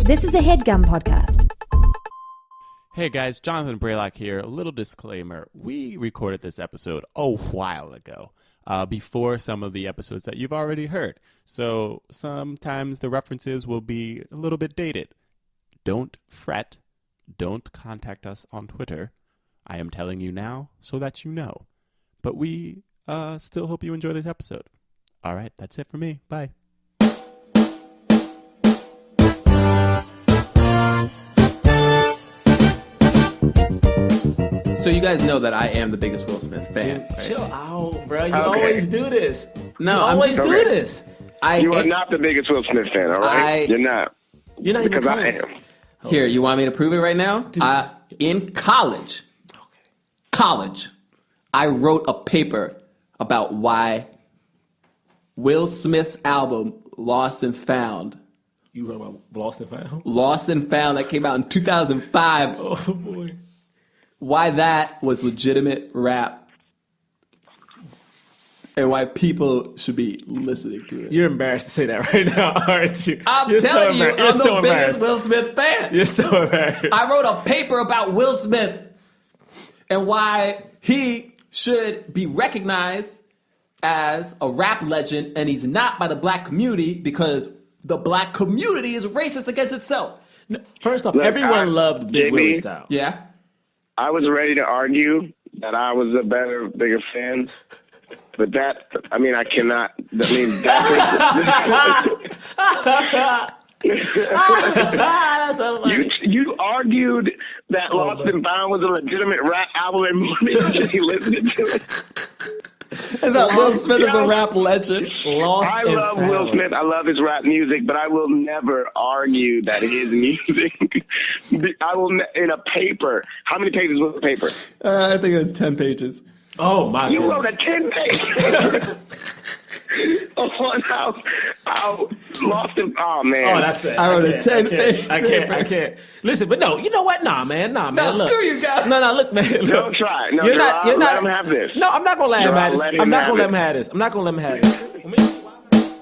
This is a HeadGum podcast. Hey guys, Jonathan Braylock here. A little disclaimer. We recorded this episode a while ago, before some of the episodes that you've already heard. So sometimes the references will be a little bit dated. Don't fret. Don't contact us on Twitter. I am telling you now so that you know. But we still hope you enjoy this episode. All right, that's it for me. Bye. So you guys know that I am the biggest Will Smith fan. Dude, chill out, bro. You always do this. No, you I'm always just do this. You are not the biggest Will Smith fan, all right? You're not. You're not even Because I close. am. Here, you want me to prove it right now? In college, I wrote a paper about why Will Smith's album Lost and Found. You wrote about Lost and Found? Lost and Found, that came out in 2005. Oh, boy. Why that was legitimate rap and why people should be listening to it. You're embarrassed to say that right now, aren't you? I'm You're telling you, You're I'm so the biggest embarrassed. Will Smith fan. You're so embarrassed. I wrote a paper about Will Smith and why he should be recognized as a rap legend, and he's not by the black community because the black community is racist against itself. No, first off, Look, everyone loved Big Jimmy, Willie style. Yeah? I was ready to argue that I was a bigger fan. But that, I mean, I cannot. I mean, That's so funny. you argued that Lost and Found was a legitimate rap album and he listened to it. And that Will Smith is a rap legend. Lost I and love Found. Will Smith. I love his rap music, but I will never argue that his music. I will in a paper. How many pages was the paper? I think it was 10 pages. Oh, my You goodness. wrote a 10-page. On how Lost and oh man. Oh, that's it. I wrote a can't, 10-page I can't. Listen, but no, you know what? Nah, man. No, Look. screw you guys. No, look, man. Look. Don't try. No, You're Gerard, not. let him have this. No, I'm not gonna let him Gerard, have this. let him I'm not have gonna let it. him have this. I'm not gonna let him have this.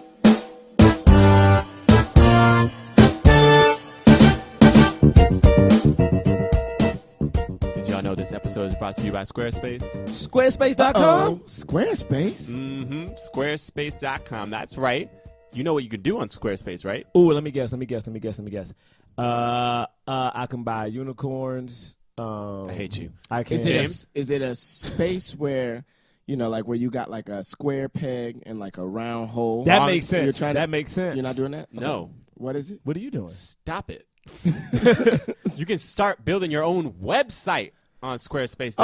Did y'all know this episode is brought to you by Squarespace? Squarespace.com. Squarespace? Squarespace.com. That's right. You know what you can do on Squarespace, right? Ooh, let me guess. I can buy unicorns. I hate you. I can. James? Is it a space where, you know, like where you got like a square peg and like a round hole? That makes sense. You're trying to- That makes sense. You're not doing that? No. What is it? What are you doing? Stop it. You can start building your own website on Squarespace.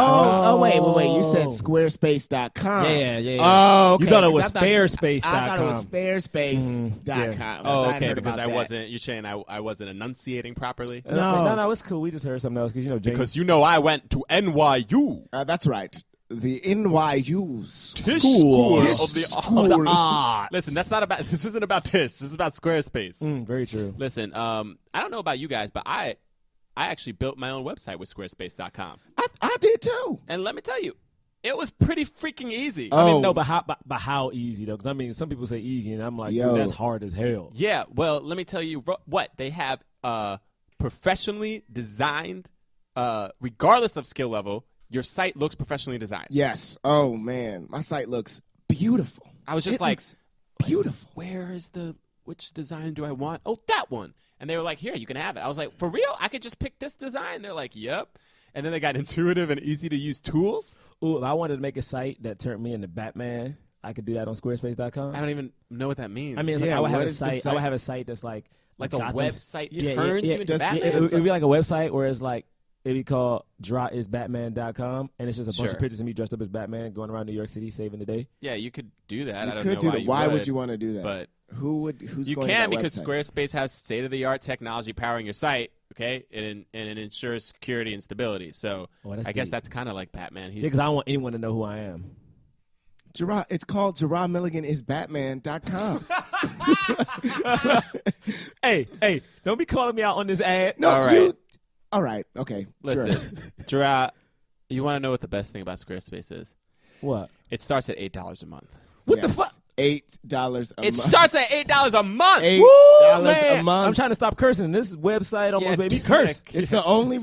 Wait. You said squarespace.com. Yeah. Oh, okay. You thought it 'Cause was I thought Sparespace.com. I thought it was Sparespace.com. Oh, I okay. heard Because about I that. wasn't. You're saying I wasn't enunciating properly. No, it's cool. We just heard something else because James. Because you know I went to NYU. That's right. The NYU School Tisch of the School. Listen, that's not about. This isn't about Tish. This is about Squarespace. Very true. Listen, I don't know about you guys, but I actually built my own website with Squarespace.com. I did too. And let me tell you, it was pretty freaking easy. I mean, no, but how easy though? Because I mean, some people say easy, and I'm like, Yo. dude, that's hard as hell. Yeah, well, let me tell you what they have. Professionally designed, regardless of skill level. Your site looks professionally designed. Yes. Oh man, my site looks beautiful. I was just It like, looks beautiful. which design do I want? Oh, that one. And they were like, here, you can have it. I was like, for real? I could just pick this design? They're like, yep. And then they got intuitive and easy to use tools. Ooh, if I wanted to make a site that turned me into Batman, I could do that on Squarespace.com. I don't even know what that means. I mean, it's Yeah, like I would have what a is the site. I site? would have a site that's like like the Gotham. website Yeah, turns yeah, you into does- Batman? yeah, It'd be like a website where it's like it'd be called drawisbatman.com, and it's just a bunch Sure. of pictures of me dressed up as Batman going around New York City saving the day. Yeah, you could do that. I You don't could know do why that. you Why would would you want to do that? But who's you going to can that because website? Squarespace has state-of-the-art technology powering your site, okay? And it ensures security and stability. So that's I guess deep. that's kind of like Batman. Yeah, because I don't want anyone to know who I am. Jerah, it's called Jerah Milligan is Batman.com. Hey, don't be calling me out on this ad. No, All right. All right. Okay. Listen, Sure. Jerah, you want to know what the best thing about Squarespace is? What? It starts at $8 a month. What the Yes. fuck? $8 a month. It starts at $8 a month. $8 a month. I'm trying to stop cursing. This website almost made me curse. It's the only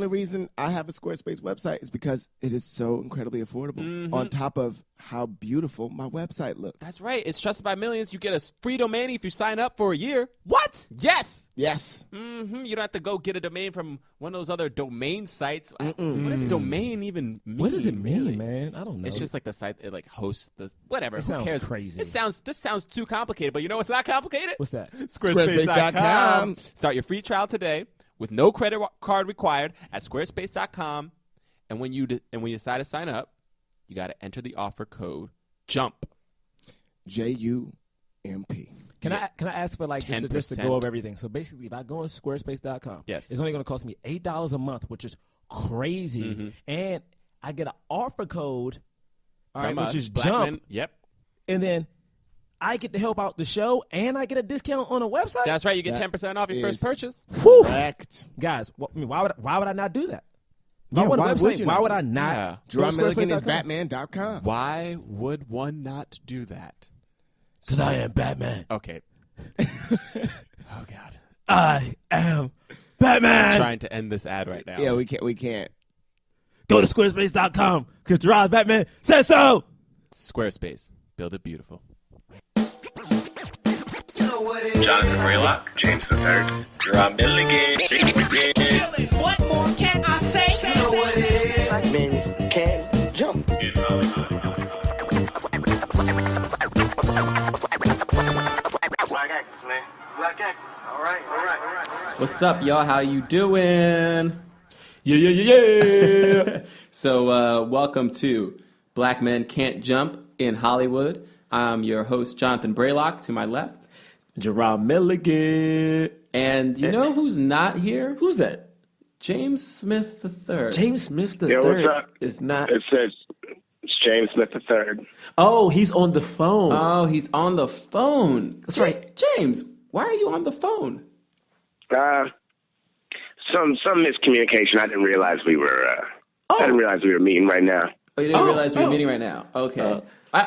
reason I have a Squarespace website is because it is so incredibly affordable. On top of how beautiful my website looks. That's right. It's trusted by millions. You get a free domain if you sign up for a year. What? Yes. Yes. You don't have to go get a domain from one of those other domain sites. What does domain even mean? What does it mean, really? man? I don't know. It's just like the site it like hosts the whatever. It Who sounds cares? crazy. This sounds too complicated, but you know what's not complicated? What's that? Squarespace.com. Start your free trial today with no credit card required at squarespace.com. And when you decide to sign up, you got to enter the offer code JUMP. JUMP. Can I ask for like just to 10%. go over everything? So basically, if I go on Squarespace.com, Yes. it's only going to cost me $8 a month, which is crazy, and I get an offer code, From which us, is Black JUMP, Men. Yep. and then I get to help out the show, and I get a discount on a website. That's right. You get That 10% off your first is- purchase. Whew. Correct. Guys. Why would I not do that? If Yeah, I want a why website, would you why not? would I not? Yeah. go to Jerah Milligan is Squarespace.com? Batman.com. Why would one not do that? Because I am Batman. Okay. Oh, God. I am I'm Batman. trying to end this ad right now. Yeah, we can't. Go to Squarespace.com because Jerah's Batman says so. Squarespace. Build it beautiful. Jonathan Braylock, James III, Jerah Milligan. What more can I say? You know what it is. Black men can't jump. Black actors, man. Black actors. All right. What's up, y'all? How you doing? Yeah. So, welcome to Black Men Can't Jump in Hollywood. I'm your host, Jonathan Braylock, to my left. Jerah Milligan. And you know who's not here? Who's that? James Smith III. James Smith Yeah, what's III up? is not. It says it's James Smith III. Oh, he's on the phone. Oh, he's on the phone. That's right. James, why are you on the phone? Some miscommunication. I didn't realize we were. I didn't realize we were meeting right now. Oh, you didn't realize we were meeting right now. Okay.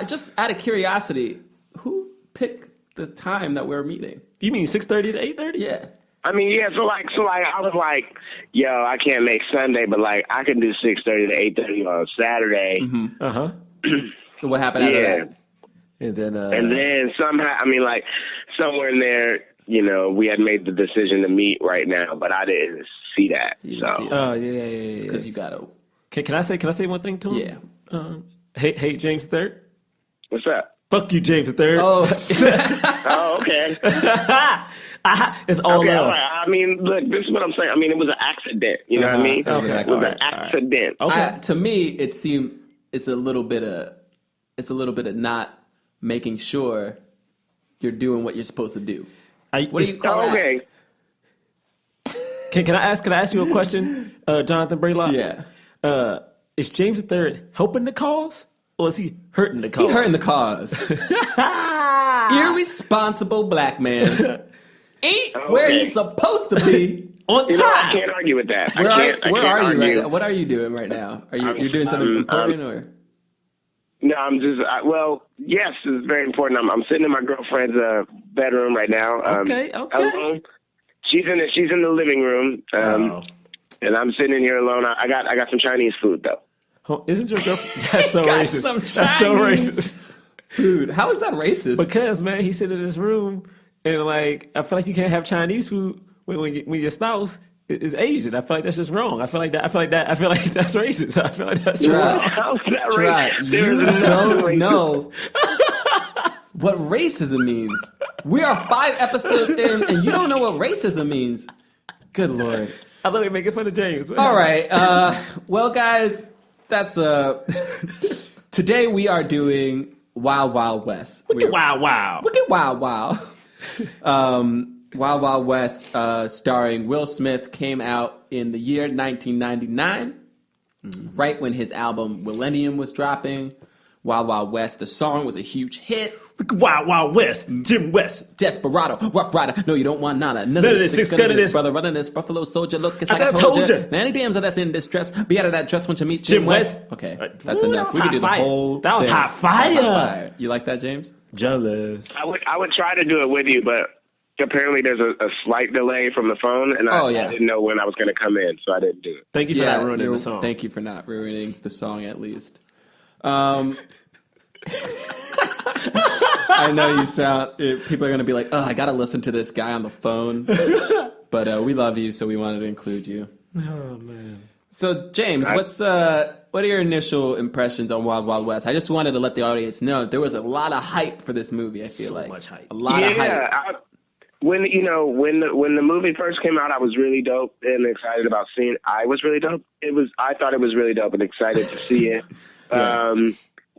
Just out of curiosity, who picked the time that we're meeting? You mean 6:30 to 8:30? Yeah. I mean, yeah. So like, I was like, yo, I can't make Sunday, but like, I can do 6:30 to 8:30 on Saturday. Uh huh. So what happened after Yeah. that? And then. And then somehow, I mean, like, somewhere in there, you know, we had made the decision to meet right now, but I didn't see that. You didn't see it. Oh yeah. Because you got to. Can I say one thing to him? Yeah. Hey James III. What's up? Fuck you, James III. Oh, Oh, okay. It's all Okay, all love. right. I mean, look, this is what I'm saying. I mean, it was an accident. You know what I mean? Okay. It was an accident. Okay. to me, it seemed it's a little bit of not making sure you're doing what you're supposed to do. What do you call Oh, that? okay. Can I ask you a question, Jonathan Braylock? Yeah. Is James III helping the cause, or is he hurting the cause? He hurting the cause. Irresponsible black man. Ain't where he's supposed to be on You know, I time. can't argue with that. Where I are can't you argue. right now? What are you doing right now? Are you doing something important or? No, I'm just, well, yes, it's very important. I'm sitting in my girlfriend's bedroom right now. Okay. Alone. She's in the living room. And I'm sitting in here alone. I got some Chinese food though. Oh, isn't your girlfriend? That's so Got racist. some That's so Chinese racist. Dude, how is that racist? Because man, he sit in his room and like I feel like you can't have Chinese food when your spouse is Asian. I feel like that's just wrong. I feel like that's racist. I feel like that's just Right. wrong. How's that Right, racist? you There's don't nothing know what racism means. We are 5 episodes in, and you don't know what racism means. Good Lord. I thought we were making fun of James. All right. Well, guys, that's today we are doing Wild Wild West. Look at wow. Look at Wild Wild. Wild Wild West, starring Will Smith, came out in the year 1999, right when his album Millennium was dropping. Wild Wild West. The song was a huge hit. Wild Wild West, Jim West. Desperado, Rough Rider. No, you don't want nada. None of of this, this. six gun of this. Brother running this. Buffalo Soldier. Look, it's I like I told told ya. you. Any damsel that's in distress, be out of that dress when you meet Jim Jim West. West. Okay, that's Ooh, enough. that was We can do the hot fire. whole That was thing. hot fire. Hot fire. You like that, James? Jealous. I would try to do it with you, but apparently there's a slight delay from the phone, and I didn't know when I was going to come in, so I didn't do it. Thank you for not ruining the song. Thank you for not ruining the song, at least. I know you sound. People are going to be like, "Oh, I got to listen to this guy on the phone," but we love you, so we wanted to include you. Oh man. So, James, what are your initial impressions on Wild Wild West? I just wanted to let the audience know that there was a lot of hype for this movie. I feel So much hype. A lot of hype. When the movie first came out, I was really dope and excited about seeing it. I was really dope. I thought it was really dope and excited to see it. Yeah.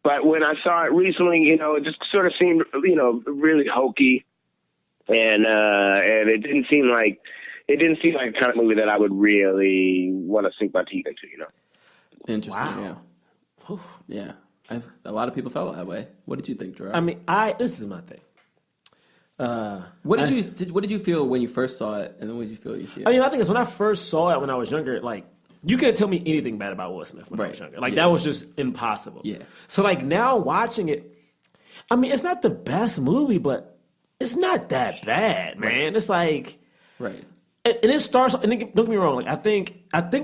But when I saw it recently, it just sort of seemed, really hokey, and it didn't seem like the kind of movie that I would really want to sink my teeth into. Interesting. Wow. Yeah. Yeah. A lot of people felt that way. What did you think, Gerard? I mean, this is my thing. What did you feel when you first saw it, and then what did you feel you see it? I mean, I think it's when I first saw it when I was younger. Like, you couldn't tell me anything bad about Will Smith when I was younger. Like, that was just impossible. Yeah. So, like, now watching it, I mean, it's not the best movie, but it's not that bad, man. It's like, right. And it starts. And don't get me wrong. Like, I think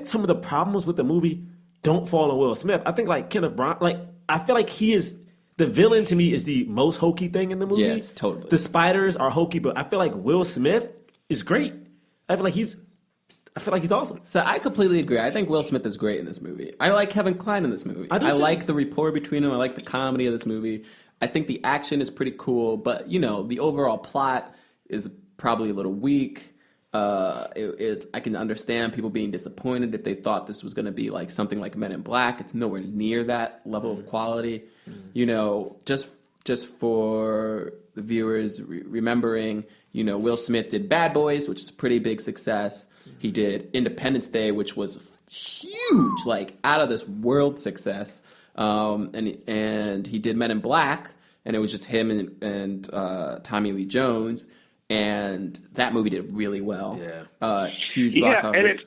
some of the problems with the movie don't fall on Will Smith. I think like Kenneth Branagh. Like, I feel like he is. The villain to me is the most hokey thing in the movie. Yes, totally. The spiders are hokey, but I feel like Will Smith is great. I feel like he's awesome. So I completely agree. I think Will Smith is great in this movie. I like Kevin Kline in this movie. I do too. like the rapport between them. I like the comedy of this movie. I think the action is pretty cool, but the overall plot is probably a little weak. I can understand people being disappointed if they thought this was going to be like something like Men in Black. It's nowhere near that level of quality. Just for the viewers remembering, Will Smith did Bad Boys, which is a pretty big success. He did Independence Day, which was huge, like out of this world success. And he did Men in Black, and it was just him and Tommy Lee Jones. And that movie did really well. Yeah. Huge block office.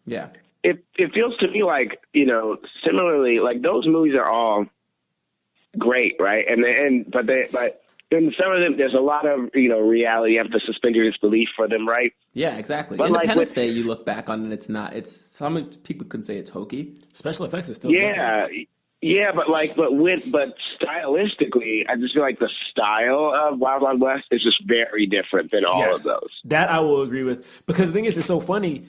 Yeah. It feels to me like, similarly, like those movies are all great, right? But in some of them, there's a lot of, reality. You have to suspend your disbelief for them, right? Yeah, exactly. But Independence Day, you look back on it, some people can say it's hokey. Special effects is still good. Yeah, but stylistically, I just feel like the style of Wild Wild West is just very different than all of those. That I will agree with, because the thing is, it's so funny.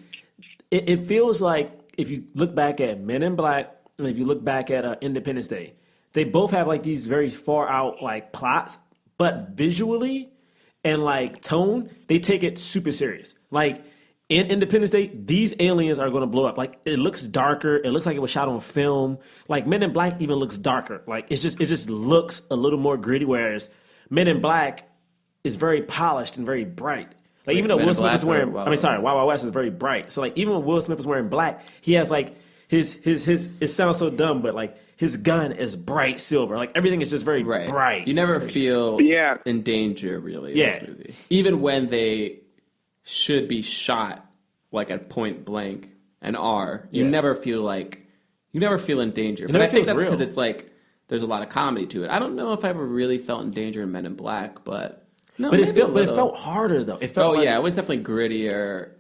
It feels like if you look back at Men in Black and if you look back at Independence Day, they both have like these very far out like plots, but visually and like tone, they take it super serious. Like in Independence Day, these aliens are going to blow up. Like, it looks darker. It looks like it was shot on film. Like, Men in Black even looks darker. Like, it just looks a little more gritty, whereas Men in Black is very polished and very bright. Like, even though Will Smith is wearing, Wild Wild West is very bright. So, like, even when Will Smith is wearing black, he has, like, his it sounds so dumb, but, like, his gun is bright silver. Like, everything is just very bright. You never feel in danger, really, in this movie. Even when they should be shot like at point blank and you never feel in danger. But I think that's because it's like there's a lot of comedy to it. I don't know if I ever really felt in danger in Men in Black, but no, but it felt harder though. It felt it was definitely grittier.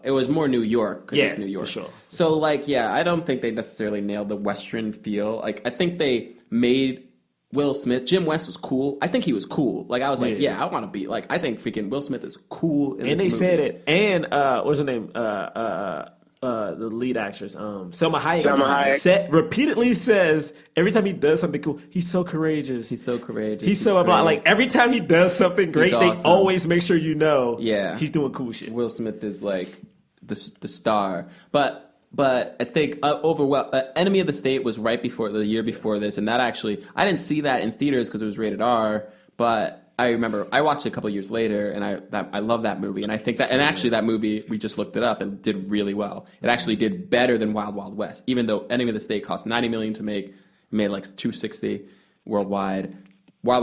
It was more New York because it was New York. For sure. So I don't think they necessarily nailed the Western feel. Like, I think they made Will Smith. Jim West was cool. I think he was cool. Like, I was like, I want to be like. I think freaking Will Smith is cool. In and this they movie. said it. And what's her name? The lead actress, Selma Hayek. Repeatedly says every time he does something cool, he's so courageous. He's so courageous. He's so about like every time he does something great, awesome. They always make sure he's doing cool shit. Will Smith is like the star, but I think Enemy of the State was right before the year before this, and that actually I didn't see that in theaters because it was rated R, but I remember I watched it a couple years later, and I love that movie, and I think that, and actually that movie, we just looked it up, and did really well. It actually did better than Wild Wild West, even though Enemy of the State cost $90 million to make, it made like $260. worldwide. Wild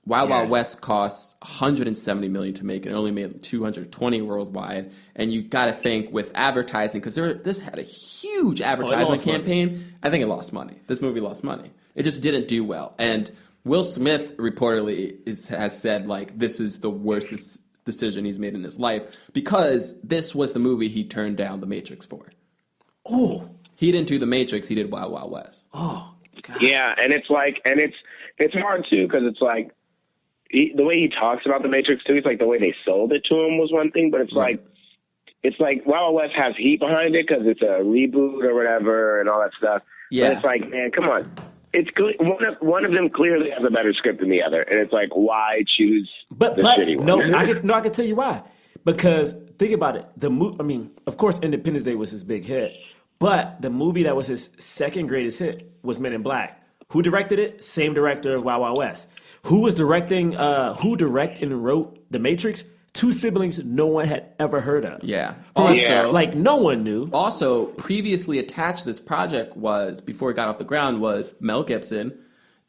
Wild West costs $170 million to make, and it only made $220 worldwide. And you got to think with advertising, because this had a huge advertising campaign. I think it lost money. This movie lost money. It just didn't do well. And Will Smith reportedly has said, like, this is the worst decision he's made in his life, because this was the movie he turned down The Matrix for. Oh, he didn't do The Matrix. He did Wild Wild West. Oh, God. Yeah, and it's like, and it's hard too, because it's like the way he talks about The Matrix too. It's like the way they sold it to him was one thing, but it's like Wild Wild West has heat behind it because it's a reboot or whatever and all that stuff. Yeah, but it's like, man, come on. It's one of them clearly has a better script than the other, and it's like, why choose the shitty one? I can tell you why. Because think about it, I mean, of course, Independence Day was his big hit, but the movie that was his second greatest hit was Men in Black. Who directed it? Same director of Wild Wild West. Who was directing? Who directed and wrote The Matrix? Two siblings no one had ever heard of. Yeah. Also, like, no one knew. Also, previously attached to this project was, before it got off the ground, was Mel Gibson.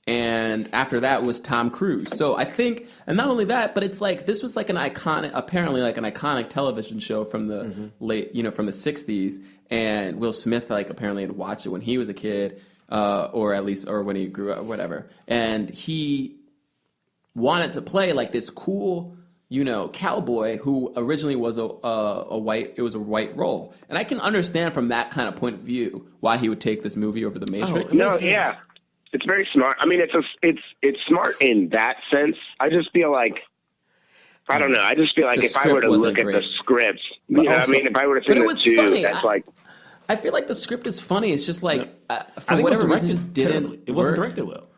And after that was Tom Cruise. So I think, and not only that, but it's like, this was like apparently like an iconic television show from the from the 60s. And Will Smith, like, apparently had watched it when he was a kid, or when he grew up, or whatever. And he wanted to play like this cool, cowboy who originally was a white role. And I can understand from that kind of point of view why he would take this movie over The Matrix. Yeah. It's very smart. I mean, it's smart in that sense. I just feel like, I don't know. I just feel like if I were to look at the scripts, if I were to see the two, funny. That's I feel like the script is funny. It's just like, for whatever reason, it wasn't directed well.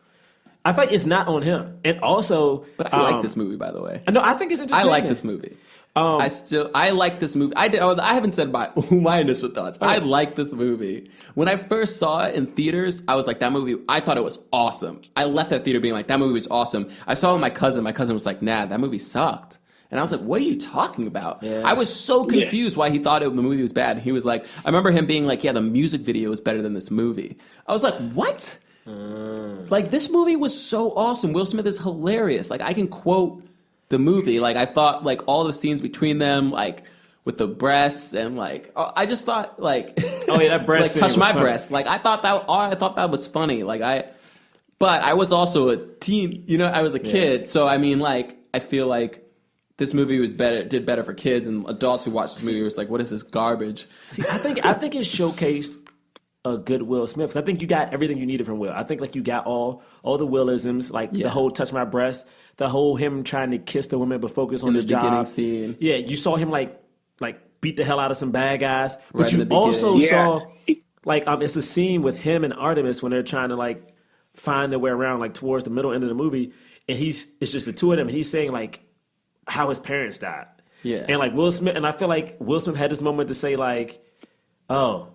I feel like it's not on him. And also, but I like this movie, by the way. No, I think it's entertaining. I like this movie. I like this movie. I haven't said my initial thoughts. I like this movie. When I first saw it in theaters, I was like, that movie, I thought it was awesome. I left that theater being like, that movie was awesome. I saw it with my cousin. My cousin was like, nah, that movie sucked. And I was like, what are you talking about? Yeah. I was so confused why he thought the movie was bad. And he was like, I remember him being like, yeah, the music video is better than this movie. I was like, what? Like, this movie was so awesome. Will Smith is hilarious. Like, I can quote the movie. Like, I thought, like, all the scenes between them, like, with the breasts and, like, I just thought, like, oh yeah, that breast like, touch my breasts. Like, I thought that was funny. Like, but I was also a teen, I was a kid. So, I mean, like, I feel like this movie did better for kids, and adults who watched the movie was like, what is this garbage? See, I think it showcased a good Will Smith. 'Cause I think you got everything you needed from Will. I think, like, you got all the Willisms, like the whole touch my breast, the whole him trying to kiss the woman but focus on his job. Beginning scene. Yeah, you saw him like beat the hell out of some bad guys, but you also saw like it's a scene with him and Artemis when they're trying to like find their way around like towards the middle end of the movie, and it's just the two of them, and he's saying like how his parents died. Yeah, and like Will Smith, and I feel like Will Smith had this moment to say like, oh,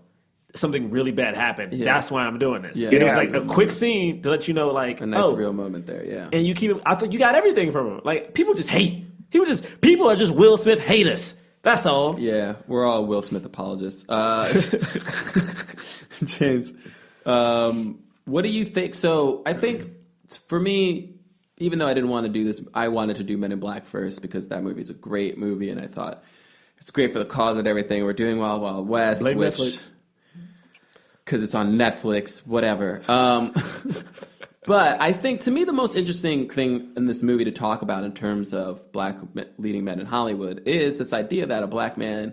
something really bad happened. Yeah. That's why I'm doing this. Yeah. It was like a quick scene to let you know, like, a nice real moment there. Yeah, and you keep. I thought you got everything from him. Like, people just hate. People are just Will Smith haters. That's all. Yeah, we're all Will Smith apologists. James, what do you think? So I think for me, even though I didn't want to do this, I wanted to do Men in Black first because that movie is a great movie, and I thought it's great for the cause and everything. We're doing Wild Wild West, Blame Netflix. Because it's on Netflix, whatever. But I think, to me, the most interesting thing in this movie to talk about in terms of black leading men in Hollywood is this idea that a black man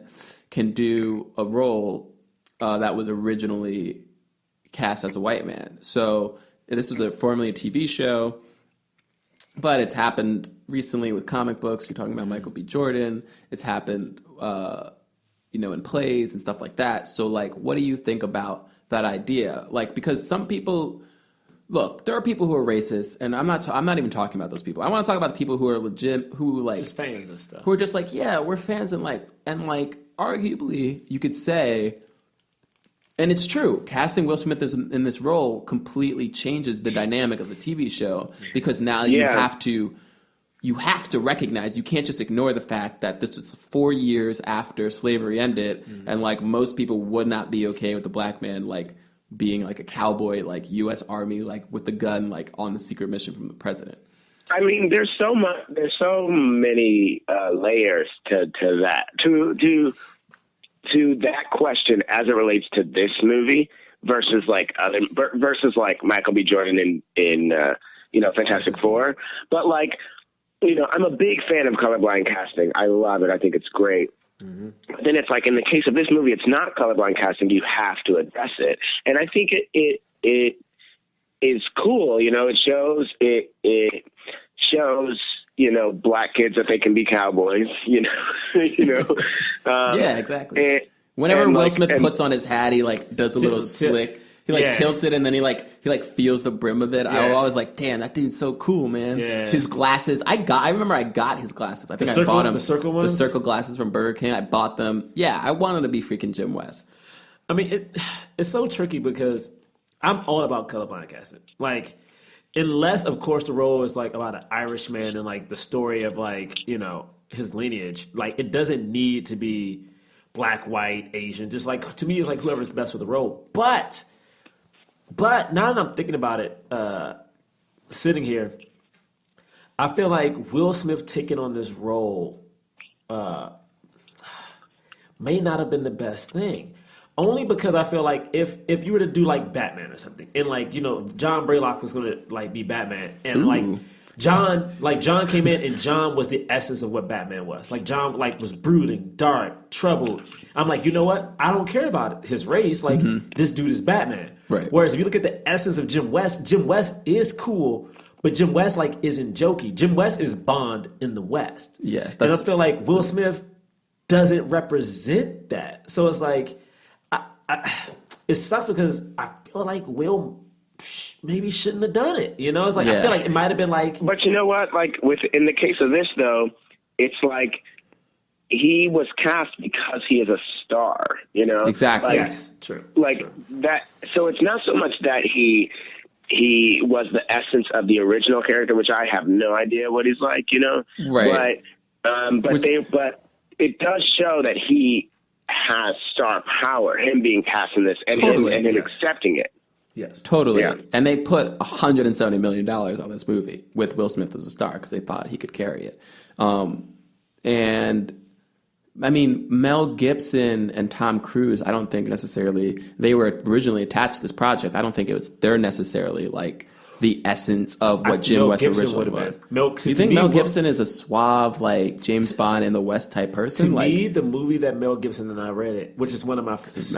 can do a role that was originally cast as a white man. So this was formerly a TV show, but it's happened recently with comic books. You're talking about Michael B. Jordan. It's happened, in plays and stuff like that. So, like, what do you think about that idea? Like, because some people... Look, there are people who are racist, and I'm not even talking about those people. I want to talk about the people who are legit, who like just fans and stuff, who are just like, yeah, we're fans, and arguably you could say, and it's true, casting Will Smith in this role completely changes the dynamic of the TV show because now you have to recognize, you can't just ignore the fact that this was 4 years after slavery ended, and like most people would not be okay with the black man like being like a cowboy, like U.S. Army, like with the gun, like on the secret mission from the president. I mean, there's so many layers to that, to that question as it relates to this movie versus like Michael B. Jordan in Fantastic Four. But like, I'm a big fan of colorblind casting. I love it. I think it's great. Mm-hmm. But then it's like in the case of this movie, it's not colorblind casting. You have to address it, and I think it is cool. It shows black kids that they can be cowboys. Yeah, exactly. Whenever Will Smith puts on his hat, he like does a little slick. He tilts it and then he feels the brim of it. Yeah. I was always like, damn, that dude's so cool, man. Yeah. His glasses. I remember I got his glasses. I think I bought him. The circle ones? The circle glasses from Burger King. I bought them. Yeah, I wanted to be freaking Jim West. I mean, it's so tricky because I'm all about colorblind casting. Like, unless, of course, the role is like about an Irishman and like the story of like, his lineage. Like, it doesn't need to be black, white, Asian. Just like, to me, it's like whoever's best for the role. But now that I'm thinking about it, sitting here, I feel like Will Smith taking on this role may not have been the best thing. Only because I feel like if you were to do like Batman or something, and like, John Braylock was gonna like be Batman, and like John came in and John was the essence of what Batman was. Like John was brooding, dark, troubled. I'm like, you know what? I don't care about his race. Like this dude is Batman. Right. Whereas if you look at the essence of Jim West is cool, but Jim West isn't jokey. Jim West is Bond in the West. Yeah. And I feel like Will Smith doesn't represent that. So it's like, it sucks because I feel like Will maybe shouldn't have done it. It's like, I feel like it might have been like. But you know what? Like in the case of this though, it's like he was cast because he is a star. Exactly. Yes, true. True. That. So it's not so much that he was the essence of the original character, which I have no idea what he's like. Right. But it does show that he has star power, him being cast in this and him accepting it. Yes. Totally. Yeah. And they put $170 million on this movie with Will Smith as a star because they thought he could carry it. And I mean, Mel Gibson and Tom Cruise, I don't think necessarily they were originally attached to this project. I don't think they're necessarily like the essence of what Jim West originally was. You think Mel Gibson is a suave, like James Bond in the West type person? To me, the movie that Mel Gibson and I read it, which is one of my favorites.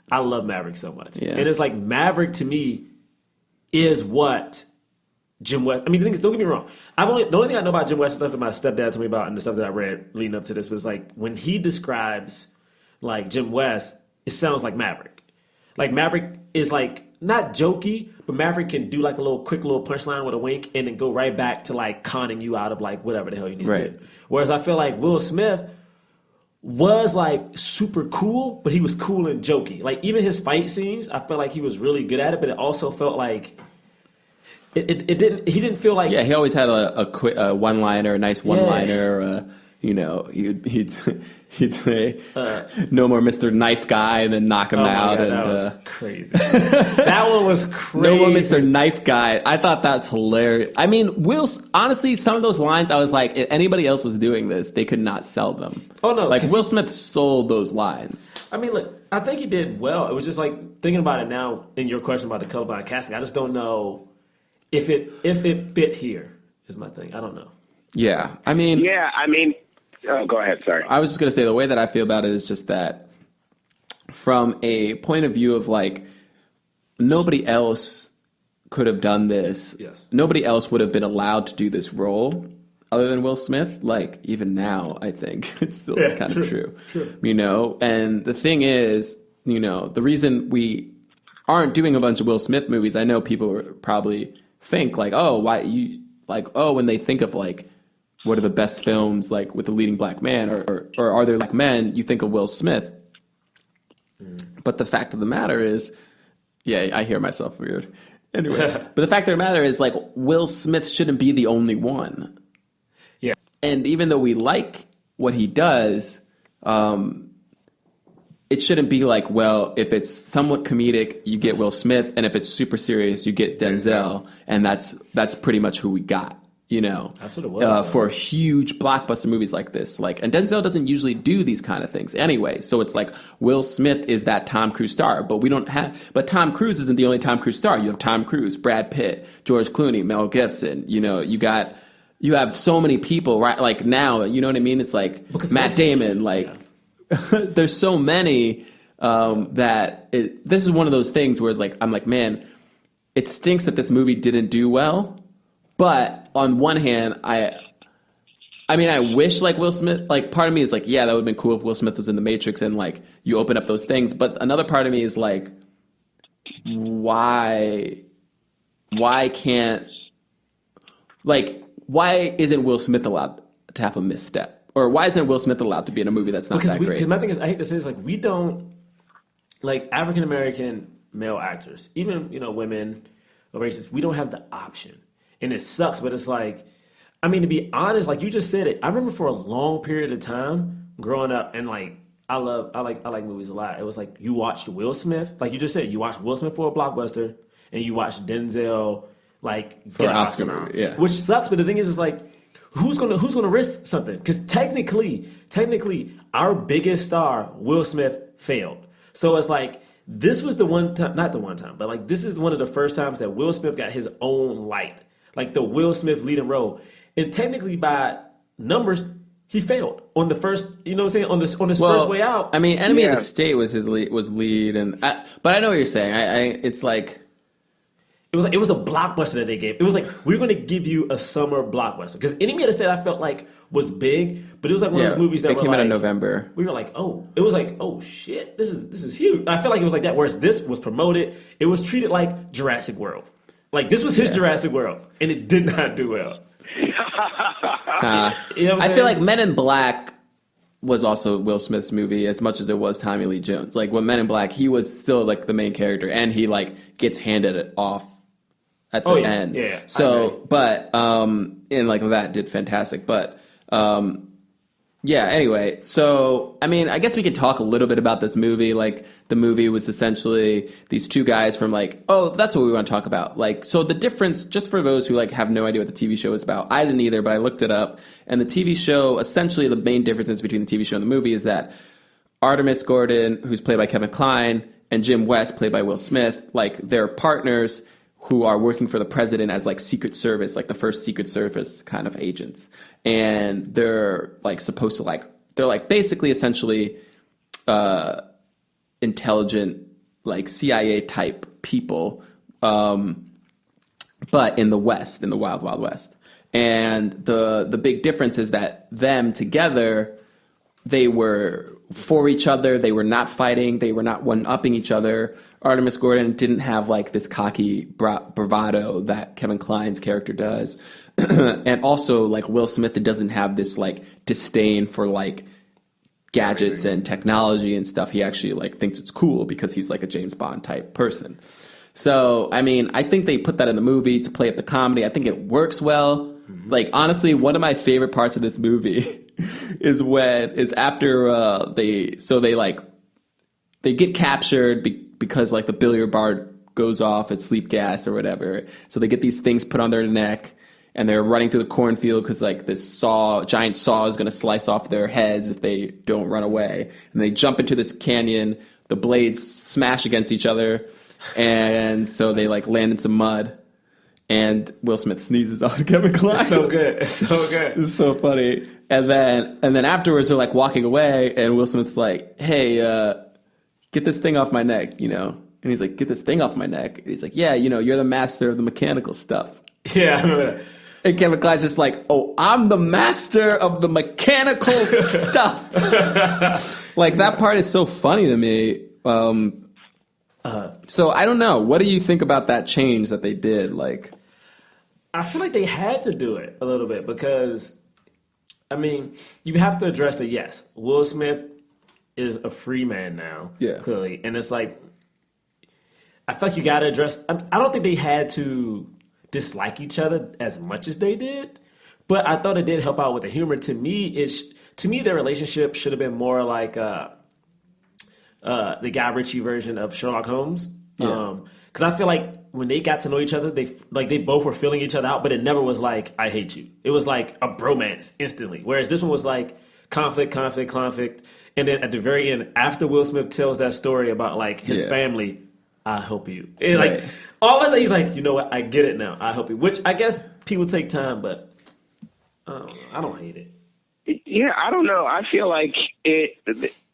I love Maverick so much. Yeah. And it's like Maverick to me is what Jim West. I mean, the thing is, don't get me wrong. The only thing I know about Jim West is stuff that my stepdad told me about and the stuff that I read leading up to this was like when he describes like Jim West, it sounds like Maverick. Like Maverick is like not jokey, but Maverick can do like a quick little punchline with a wink and then go right back to like conning you out of like whatever the hell you need to do. Whereas I feel like Will Smith was like super cool, but he was cool and jokey. Like even his fight scenes, I felt like he was really good at it, but it also felt like he didn't feel like he always had a quick one-liner, a nice one-liner. He'd say no more Mr. Knife Guy and then knock him out. God, that was crazy. That one was crazy. No more Mr. Knife Guy. I thought that's hilarious. I mean, honestly, some of those lines, I was like, if anybody else was doing this, they could not sell them. Oh, no. Like, Will Smith sold those lines. I mean, look, I think he did well. It was just like, thinking about it now, in your question about the colorblind casting, I just don't know if it fit here, is my thing. I don't know. Yeah. I mean... Oh, go ahead. Sorry. I was just going to say the way that I feel about it is just that from a point of view of like nobody else could have done this. Yes. Nobody else would have been allowed to do this role other than Will Smith. Like even now, I think it's still kind of true. And the thing is, the reason we aren't doing a bunch of Will Smith movies, I know people probably think like, when they think of like, what are the best films like with the leading black man or are there like men, you think of Will Smith. But the fact of the matter is, I hear myself weird. Anyway, but the fact of the matter is like Will Smith shouldn't be the only one. And even though we like what he does, it shouldn't be like, well, if it's somewhat comedic, you get Will Smith, and if it's super serious, you get Denzel, and that's pretty much who we got. You know, that's what it was for huge blockbuster movies like this. Like, and Denzel doesn't usually do these kind of things anyway. So it's like Will Smith is that Tom Cruise star, but we don't have. But Tom Cruise isn't the only Tom Cruise star. You have Tom Cruise, Brad Pitt, George Clooney, Mel Gibson. You know, you have so many people, right? Like now, you know what I mean? It's like because Matt Damon. Like, there's so many that this is one of those things where it's like I'm like, man, it stinks that this movie didn't do well. But on one hand, I mean, I wish like Will Smith, like part of me is like, yeah, that would have been cool if Will Smith was in The Matrix and like you open up those things. But another part of me is like, why isn't Will Smith allowed to have a misstep? Or why isn't Will Smith allowed to be in a movie that's not that great? Because my thing is, I hate to say this, like we don't, like African American male actors, even, you know, women or races, we don't have the option. And it sucks, but it's like, I mean, to be honest, like you just said it. I remember for a long period of time growing up, and like I like movies a lot. It was like you watched Will Smith, like you just said, you watched Will Smith for a blockbuster, and you watched Denzel like for an Oscar movie, yeah. Which sucks, but the thing is like, who's gonna risk something? Because technically, our biggest star, Will Smith, failed. So it's like this was the one time, not the one time, but like this is one of the first times that Will Smith got his own light. Like the Will Smith leading role. And technically by numbers, he failed on the first, you know what I'm saying, on his first way out. I mean, Enemy of the State was his lead, and but I know what you're saying. It's like it was a blockbuster that they gave. It was like, we're going to give you a summer blockbuster. Because Enemy of the State I felt like was big, but it was like one of those movies that came out in November. We were like, it was like, oh shit, this is huge. I felt like it was like that, whereas this was promoted, it was treated like Jurassic World. Like, this was his Jurassic World, and it did not do well. You know I feel like Men in Black was also Will Smith's movie as much as it was Tommy Lee Jones. Like, when Men in Black, he was still, like, the main character, and he, like, gets handed it off at the end. Yeah. So, but, and, like, that did fantastic. But, yeah, anyway, so, I mean, I guess we could talk a little bit about this movie. Like, the movie was essentially these two guys from, like, oh, that's what we want to talk about. Like, so the difference, just for those who, like, have no idea what the TV show is about, I didn't either, but I looked it up. And the TV show, essentially the main differences between the TV show and the movie is that Artemis Gordon, who's played by Kevin Kline, and Jim West, played by Will Smith, like, they're partners who are working for the president as like Secret Service, like the first Secret Service kind of agents. And they're like supposed to like, they're like basically essentially intelligent, like CIA type people, but in the West, in the Wild Wild West. And the big difference is that them together, they were for each other. They were not fighting. They were not one-upping each other. Artemis Gordon didn't have like this cocky bravado that Kevin Kline's character does. And also like Will Smith doesn't have this like disdain for like gadgets and technology and stuff. He actually like thinks it's cool because he's like a James Bond type person. So, I mean, I think they put that in the movie to play up the comedy. I think it works well. Mm-hmm. Like, honestly, one of my favorite parts of this movie is after they get captured because like the billiard bar goes off at sleep gas or whatever. So they get these things put on their neck and they're running through the cornfield because like this giant saw is going to slice off their heads if they don't run away. And they jump into this canyon. The blades smash against each other. And so they like land in some mud. And Will Smith sneezes on Kevin Kline. It's so good. It's so good. It's so funny. And then afterwards they're like walking away and Will Smith's like, hey, get this thing off my neck, you know? And he's like, get this thing off my neck. And he's like, yeah, you know, you're the master of the mechanical stuff. Yeah, I remember that. And Kevin Kline's just like, oh, I'm the master of the mechanical stuff. Like, that part is so funny to me. So I don't know. What do you think about that change that they did? Like, I feel like they had to do it a little bit because, I mean, you have to address that, yes, Will Smith is a free man now, clearly. And it's like, I feel like you got to address, I don't think they had to dislike each other as much as they did, but I thought it did help out with the humor. To me, their relationship should have been more like the Guy Ritchie version of Sherlock Holmes. Because I feel like when they got to know each other, they both were filling each other out, but it never was like, I hate you. It was like a bromance instantly. Whereas this one was like conflict. And then at the very end, after Will Smith tells that story about like his family, I help you. And like all of a sudden he's like, you know what? I get it now. I help you. Which I guess people take time, but I don't hate it. Yeah, I don't know. I feel like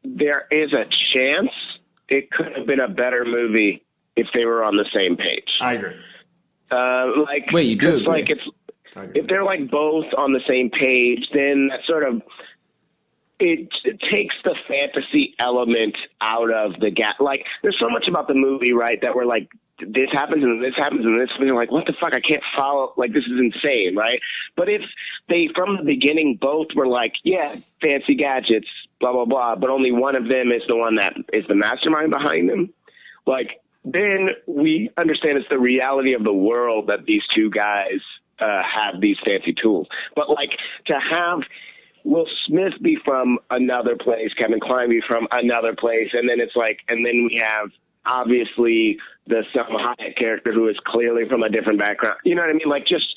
there is a chance it could have been a better movie if they were on the same page. I agree. Wait, you do agree? Like if they're like both on the same page, then that sort of it takes the fantasy element out of the gap. Like there's so much about the movie, right, that we're like, this happens and this happens and this, and you're like, what the fuck? I can't follow. Like, this is insane, right? But if they, from the beginning, both were like, yeah, fancy gadgets, blah, blah, blah, but only one of them is the one that is the mastermind behind them, like, then we understand it's the reality of the world that these two guys have these fancy tools. But, like, to have Will Smith be from another place, Kevin Kline be from another place, and then it's like, and then we have, obviously, the Selma Hayek character who is clearly from a different background. You know what I mean? Like, just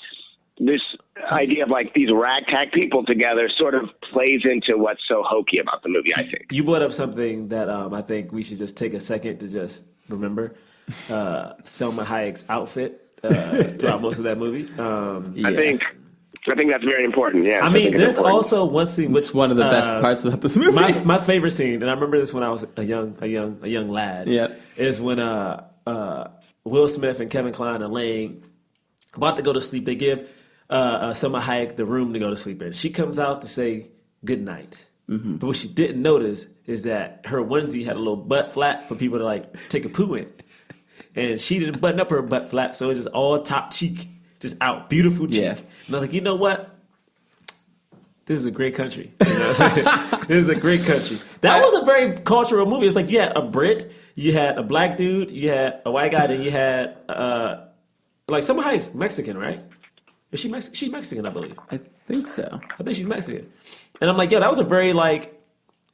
this idea of, like, these ragtag people together sort of plays into what's so hokey about the movie, I think. You brought up something that I think we should just take a second to just remember. Selma Hayek's outfit throughout most of that movie. I think that's very important. Yeah, I mean, there's also one scene which it's one of the best parts about this movie. My favorite scene, and I remember this when I was a young lad. Yeah, is when Will Smith and Kevin Kline are laying about to go to sleep. They give Selma Hayek the room to go to sleep in. She comes out to say good night. Mm-hmm. But what she didn't notice is that her onesie had a little butt flap for people to like take a poo in, and she didn't button up her butt flap, so it was just all top cheek. Just out, beautiful cheek. Yeah. And I was like, you know what? This is a great country. You know what I'm saying? This is a great country. That was a very cultural movie. It's like you had a Brit, you had a black dude, you had a white guy, then you had like Selma Hayek's Mexican, right? Is she Mexican? She's Mexican, I believe. I think so. I think she's Mexican. And I'm like, yo, that was a very like,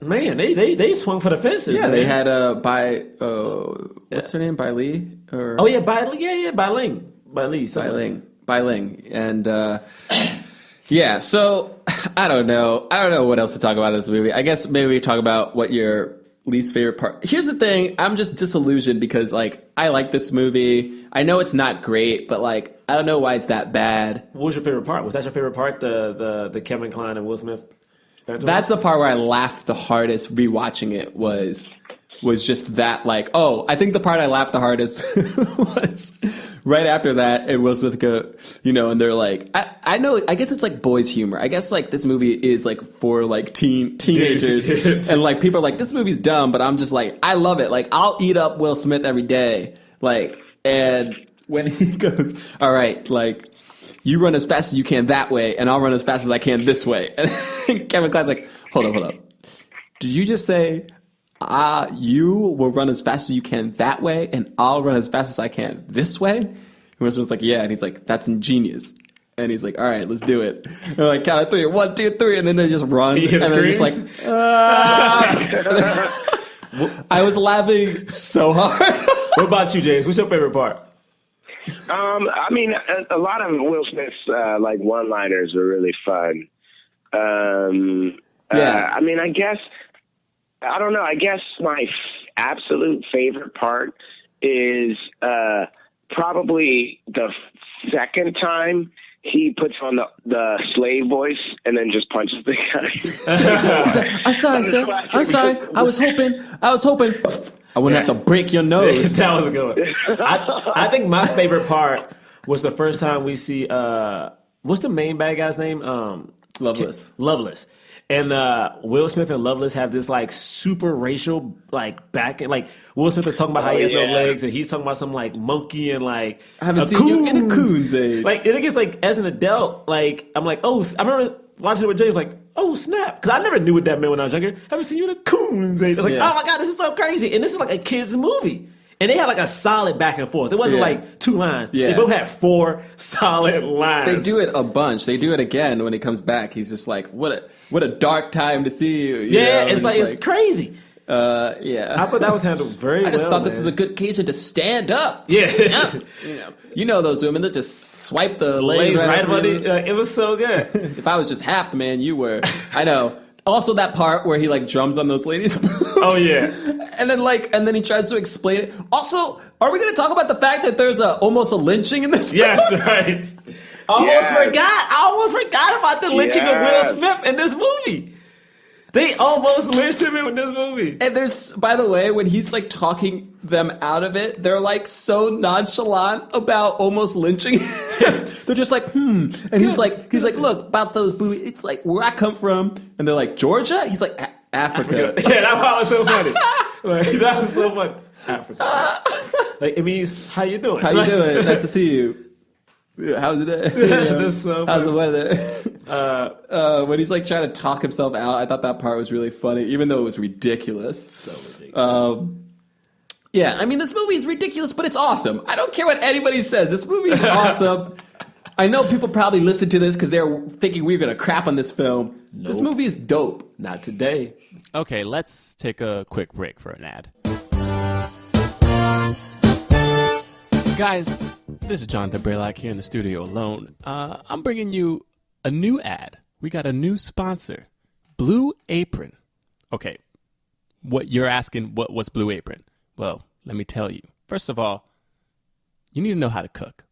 man, they swung for the fences. Yeah, man. they had what's her name? Bai Li? Or oh yeah, Bai Li. Yeah, Bai Ling. Bai Li. Bai Ling. And yeah, so I don't know what else to talk about in this movie. I guess maybe we talk about what your least favorite part. Here's the thing, I'm just disillusioned because like I like this movie. I know it's not great, but like I don't know why it's that bad. What was your favorite part? Was that your favorite part? The Kevin Kline and Will Smith? That's the part where I laughed the hardest rewatching it was just that, like, oh, I think the part I laughed the hardest was right after that, and Will Smith go, you know, and they're like, I know, I guess it's like boys' humor. I guess like this movie is like for like teenagers, and like people are like, this movie's dumb, but I'm just like, I love it. Like, I'll eat up Will Smith every day. Like, and when he goes, all right, like, you run as fast as you can that way, and I'll run as fast as I can this way. And Kevin Kline's like, hold up. Did you just say, you will run as fast as you can that way, and I'll run as fast as I can this way? And Will Smith's like, yeah. And he's like, that's ingenious. And he's like, all right, let's do it. And they're like, count of three, 1, 2, 3, and then they just run. And they're just like, I was laughing so hard. What about you, James? What's your favorite part? I mean, a lot of Will Smith's like one-liners are really fun. I mean, I guess my absolute favorite part is probably the second time he puts on the slave voice and then just punches the guy. I'm sorry, sir. I'm sorry. I was hoping. I wouldn't have to break your nose. That was a good one. I think my favorite part was the first time we see what's the main bad guy's name? Loveless. And Will Smith and Loveless have this like super racial like back and like Will Smith is talking about how he has no legs and he's talking about some like monkey and like I haven't seen you in a coon's age. Like I think it's like as an adult, like I'm like, oh, I remember watching it with James, like, oh snap, because I never knew what that meant when I was younger. I haven't seen you in a coon's age. I was like, oh my god, this is so crazy, and this is like a kid's movie. And they had like a solid back and forth. It wasn't like 2 lines. Yeah. They both had 4 solid lines. They do it a bunch. They do it again when he comes back. He's just like, what a dark time to see you. It's like it's crazy. Yeah. I thought that was handled very well. I just thought this man. was a good occasion to stand up. Yeah. You know those women that just swipe the legs right over about you. it. It was so good. If I was just half the man you were, I know. Also, that part where he like drums on those ladies' boobs. Oh yeah. And then he tries to explain it. Also, are we going to talk about the fact that there's almost a lynching in this? Yes, right. I almost forgot about the lynching of Will Smith in this movie. They almost lynched him in this movie. And there's, by the way, when he's like talking them out of it, they're like so nonchalant about almost lynching him. They're just like, And he's like, look, about those boobies, it's like where I come from. And they're like, Georgia? He's like, Africa. Yeah, that was so funny. Like, that was so funny. Africa. Like, it means, how you doing? How you doing? Nice to see you. How's it? That's so How's the funny. weather? When he's like trying to talk himself out, I thought that part was really funny, even though it was ridiculous. So ridiculous. Yeah, I mean, this movie is ridiculous, but it's awesome. I don't care what anybody says. This movie is awesome. I know people probably listen to this because they're thinking we're going to crap on this film. Nope. This movie is dope. Not today. Okay, let's take a quick break for an ad. Guys, this is Jonathan Braylock here in the studio alone. I'm bringing you a new ad. We got a new sponsor, Blue Apron. Okay, what you're asking, what's Blue Apron? Well, let me tell you. First of all, you need to know how to cook.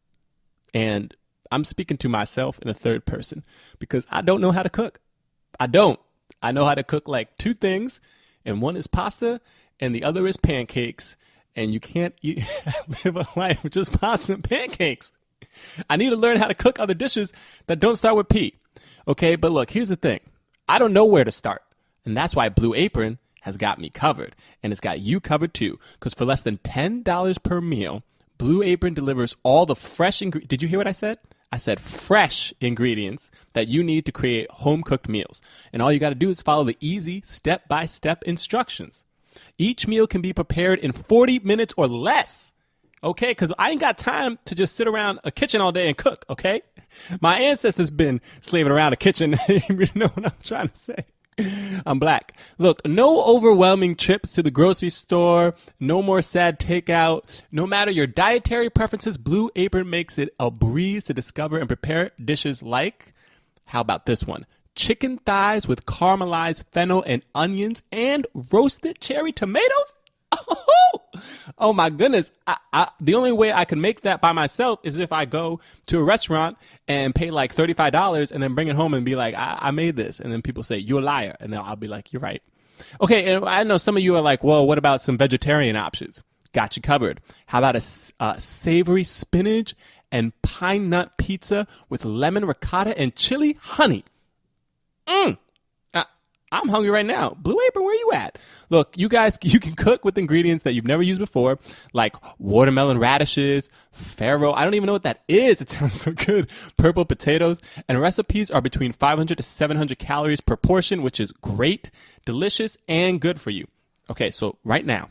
And I'm speaking to myself in the third person because I don't know how to cook. I don't. I know how to cook like two things, and one is pasta, and the other is pancakes. And you can't live a life with just pasta and pancakes. I need to learn how to cook other dishes that don't start with P. Okay, but look, here's the thing. I don't know where to start. And that's why Blue Apron has got me covered. And it's got you covered too. Because for less than $10 per meal, Blue Apron delivers all the fresh ingredients. Did you hear what I said? I said fresh ingredients that you need to create home-cooked meals. And all you got to do is follow the easy step-by-step instructions. Each meal can be prepared in 40 minutes or less, okay? Because I ain't got time to just sit around a kitchen all day and cook, okay? My ancestors been slaving around a kitchen. You know what I'm trying to say? I'm black. Look, no overwhelming trips to the grocery store, no more sad takeout. No matter your dietary preferences, Blue Apron makes it a breeze to discover and prepare dishes like, how about this one? Chicken thighs with caramelized fennel and onions and roasted cherry tomatoes? Oh my goodness. The only way I can make that by myself is if I go to a restaurant and pay like $35 and then bring it home and be like, I made this. And then people say, you're a liar. And then I'll be like, you're right. Okay, and I know some of you are like, well, what about some vegetarian options? Got you covered. How about a savory spinach and pine nut pizza with lemon ricotta and chili honey? I'm hungry right now. Blue Apron, where you at? Look, you guys, you can cook with ingredients that you've never used before, like watermelon radishes, farro. I don't even know what that is. It sounds so good. Purple potatoes. And recipes are between 500 to 700 calories per portion, which is great, delicious, and good for you. Okay, so right now,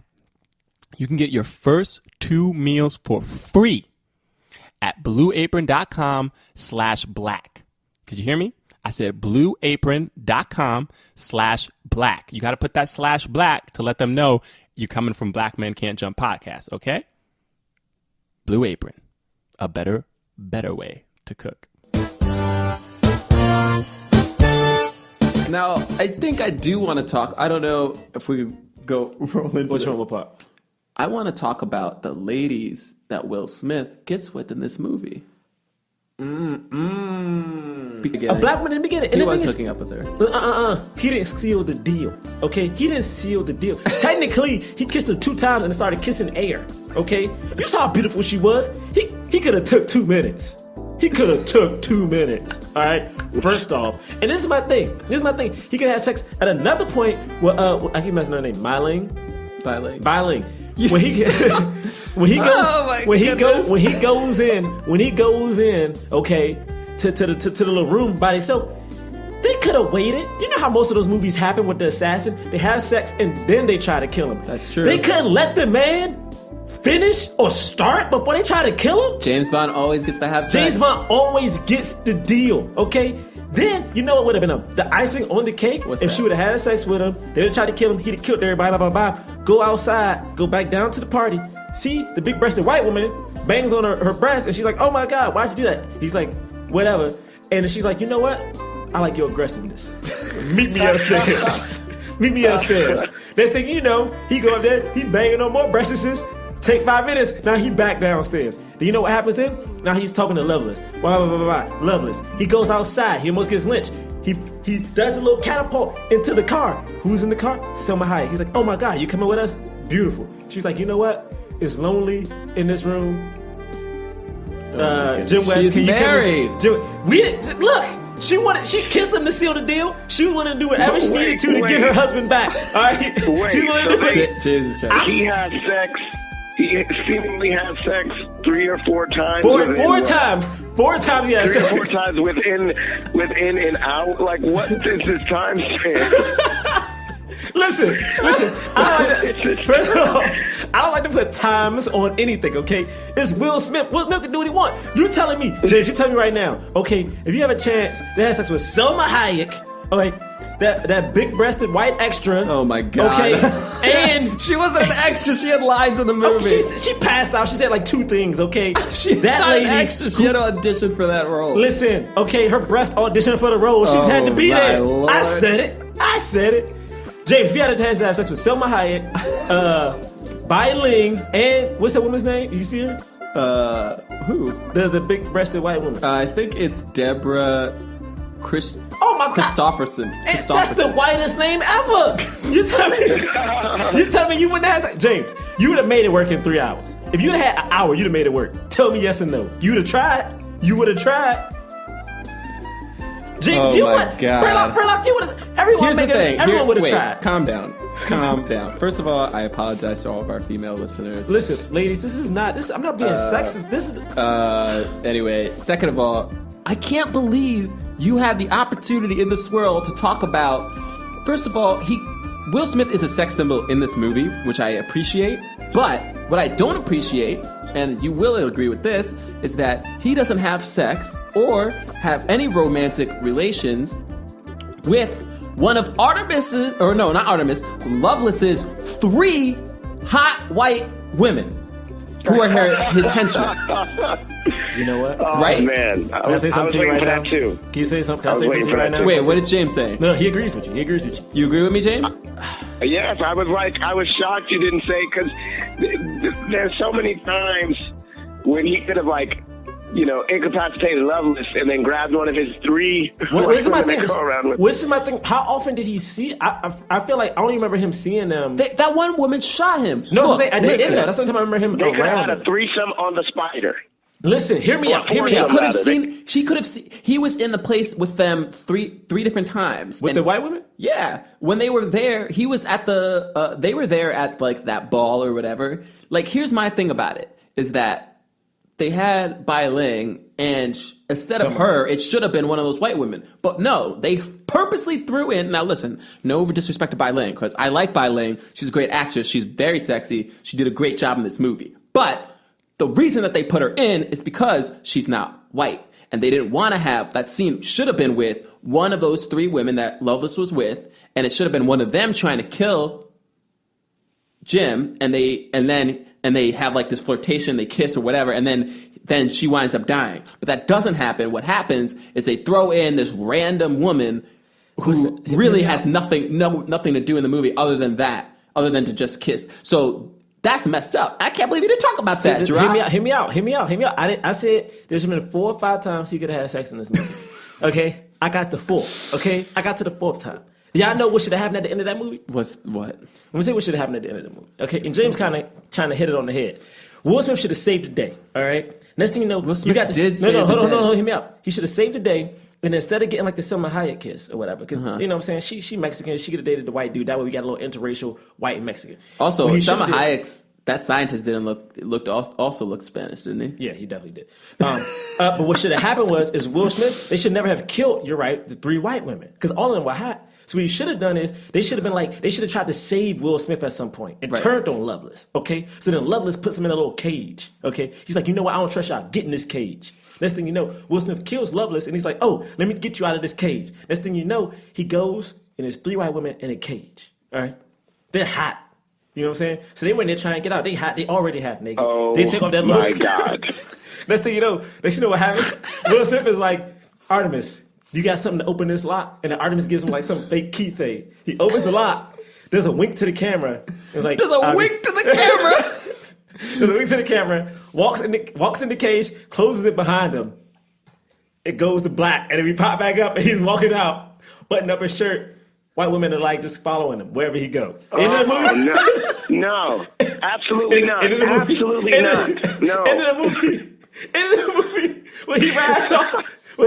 you can get your first 2 meals for free at blueapron.com/black. Did you hear me? I said blueapron.com/black. You got to put that /black to let them know you're coming from Black Men Can't Jump podcast, okay? Blue Apron, a better way to cook. Now, I think I do want to talk. I don't know if we go roll into Which this. one will pop? I want to talk about the ladies that Will Smith gets with in this movie. A black man in the beginning. And He the was thing is, hooking up with her. He didn't seal the deal. Okay, he didn't seal the deal. Technically, he kissed her 2 times and started kissing air. Okay, you saw how beautiful she was. He could have took 2 minutes. He could have took 2 minutes. All right. First off, and this is my thing. He could have sex at another point. I keep messing her name. Myling. When he goes in, okay, to the little room by himself, they could have waited. You know how most of those movies happen with the assassin? They have sex and then they try to kill him. That's true. They couldn't let the man finish or start before they try to kill him. James Bond always gets to have sex. James Bond always gets the deal, okay? Then you know what would have been the icing on the cake? What's if that? she would have had sex with him, they would have tried to kill him, he'd have killed everybody, blah, blah, blah. Go outside, go back down to the party, see the big-breasted white woman bangs on her breast, and she's like, oh my God, why'd you do that? He's like, whatever. And then she's like, you know what? I like your aggressiveness. Meet me upstairs. Meet me upstairs. Next thing you know, he go up there, he banging on more breasts. Take 5 minutes, now he back downstairs. Do you know what happens then? Now he's talking to Loveless. Blah, blah, blah, blah, blah. Loveless. He goes outside, he almost gets lynched. He does a little catapult into the car. Who's in the car? Selma Hayek. He's like, oh my God, you coming with us? Beautiful. She's like, you know what? It's lonely in this room. Jim West, She's can you married. Look, she kissed him to seal the deal. She wanted to do whatever she needed to get her husband back. All right, Wait, she wanted to do it. Jesus Christ. He has sex. He seemingly has sex 3 or 4 times. Four within, times. 4 times he has 3 or sex. 4 times within an hour. Like, what is this time span? Listen. First of all, I don't like to put times on anything, okay? It's Will Smith. Will Smith can do what he wants. You telling me, James, you telling me right now, okay, if you have a chance to have sex with Selma Hayek, okay, that big-breasted white extra. Oh my God. Okay, and she wasn't an extra. She had lines in the movie. she passed out. She said like 2 things, okay? She's that not lady, an extra. She had to audition for that role. Listen, okay, her breast auditioned for the role. She's had to be my there. Lord. I said it. James, if you had a chance to have sex with Selma Hayek, Bai Ling, and what's that woman's name? You see her? Who? The big-breasted white woman. I think it's Deborah Christopherson. That's the whitest name ever. You tell me you wouldn't have sex? James, you would have made it work in 3 hours. If you'd have had an hour, you'd have made it work. Tell me yes or no. You would have tried. James, Oh my God. Braylock, you would have. Everyone would have tried. Calm down. First of all, I apologize to all of our female listeners. Listen, ladies, I'm not being sexist. This is. Anyway, second of all, I can't believe you had the opportunity in the Swirl to talk about. First of all, Will Smith is a sex symbol in this movie, which I appreciate. But what I don't appreciate, and you will agree with this, is that he doesn't have sex or have any romantic relations with one of Loveless's 3 hot white women who are his henchmen. You know what? Oh, Right? man. Can I say something to you right now? Too. Can you say something? Can I I was say something waiting to you for right that now? Wait, what did James say? No, he agrees with you. You agree with me, James? Yes, I was shocked you didn't say, because there's so many times when he could have, incapacitated Loveless and then grabbed one of his 3 This is my thing. to go around with. This is my thing. How often did he see? I feel like I don't even remember him seeing them. That one woman shot him. No, Look, I didn't. listen. That's the time I remember him They could have around. had a threesome on the spider. Listen, hear me out. He Out. could have seen. She could have seen. He was in the place with them three different times. With the white women? Yeah, when they were there, he was at the. They were there at like that ball or whatever. Like, here's my thing about it: is that they had Bai Ling, and instead of her, it should have been one of those white women. But no, they purposely threw in. Now listen, no disrespect to Bai Ling, because I like Bai Ling. She's a great actress. She's very sexy. She did a great job in this movie. But the reason that they put her in is because she's not white. And they didn't want to have that scene. Should have been with one of those 3 women that Loveless was with, and it should have been one of them trying to kill Jim, and they have like this flirtation, they kiss or whatever, and then she winds up dying. But that doesn't happen. What happens is they throw in this random woman who really has nothing to do in the movie other than to just kiss. So that's messed up. I can't believe you didn't talk about that, Jerah. Hear me out. I said there's been 4 or 5 times he could have had sex in this movie. Okay? I got the 4th. Okay? I got to the 4th time. Y'all know what should have happened at the end of that movie? What? Let me say what should have happened at the end of the movie. Okay? And James kind of trying to hit it on the head. Will Smith should have saved the day. All right? Next thing you know, Will Smith did save hold the on, day. hear me out. He should have saved the day. And instead of getting like the Selma Hayek kiss or whatever, because you know what I'm saying, she Mexican, she could have dated the white dude. That way we got a little interracial white and Mexican. Also, Selma Hayek's that scientist also looked Spanish, didn't he? Yeah, he definitely did. But what should have happened is Will Smith, they should never have killed, you're right, the 3 white women. Because all of them were hot. So what he should have done is they should have tried to save Will Smith at some point and turned on Loveless. Okay, so then Loveless puts him in a little cage. Okay, he's like, you know what? I don't trust y'all. Get in this cage. Next thing you know, Will Smith kills Loveless, and he's like, oh, let me get you out of this cage. Next thing you know, he goes and there's 3 white women in a cage. All right, they're hot. You know what I'm saying? So they went there trying to get out. They hot. They already half naked. Oh, they take off that little my skin. God. Next thing you know what happens? Will Smith is like, Artemis, you got something to open this lock? And then Artemis gives him like some fake key thing. He opens the lock. There's a wink to the camera. It's like, There's a wink to the camera. There's a wink to the camera. Walks in the cage, closes it behind him. It goes to black, and then we pop back up, and he's walking out, button up his shirt. White women are like just following him wherever he go. No, absolutely not. Absolutely not. No. End of the movie, when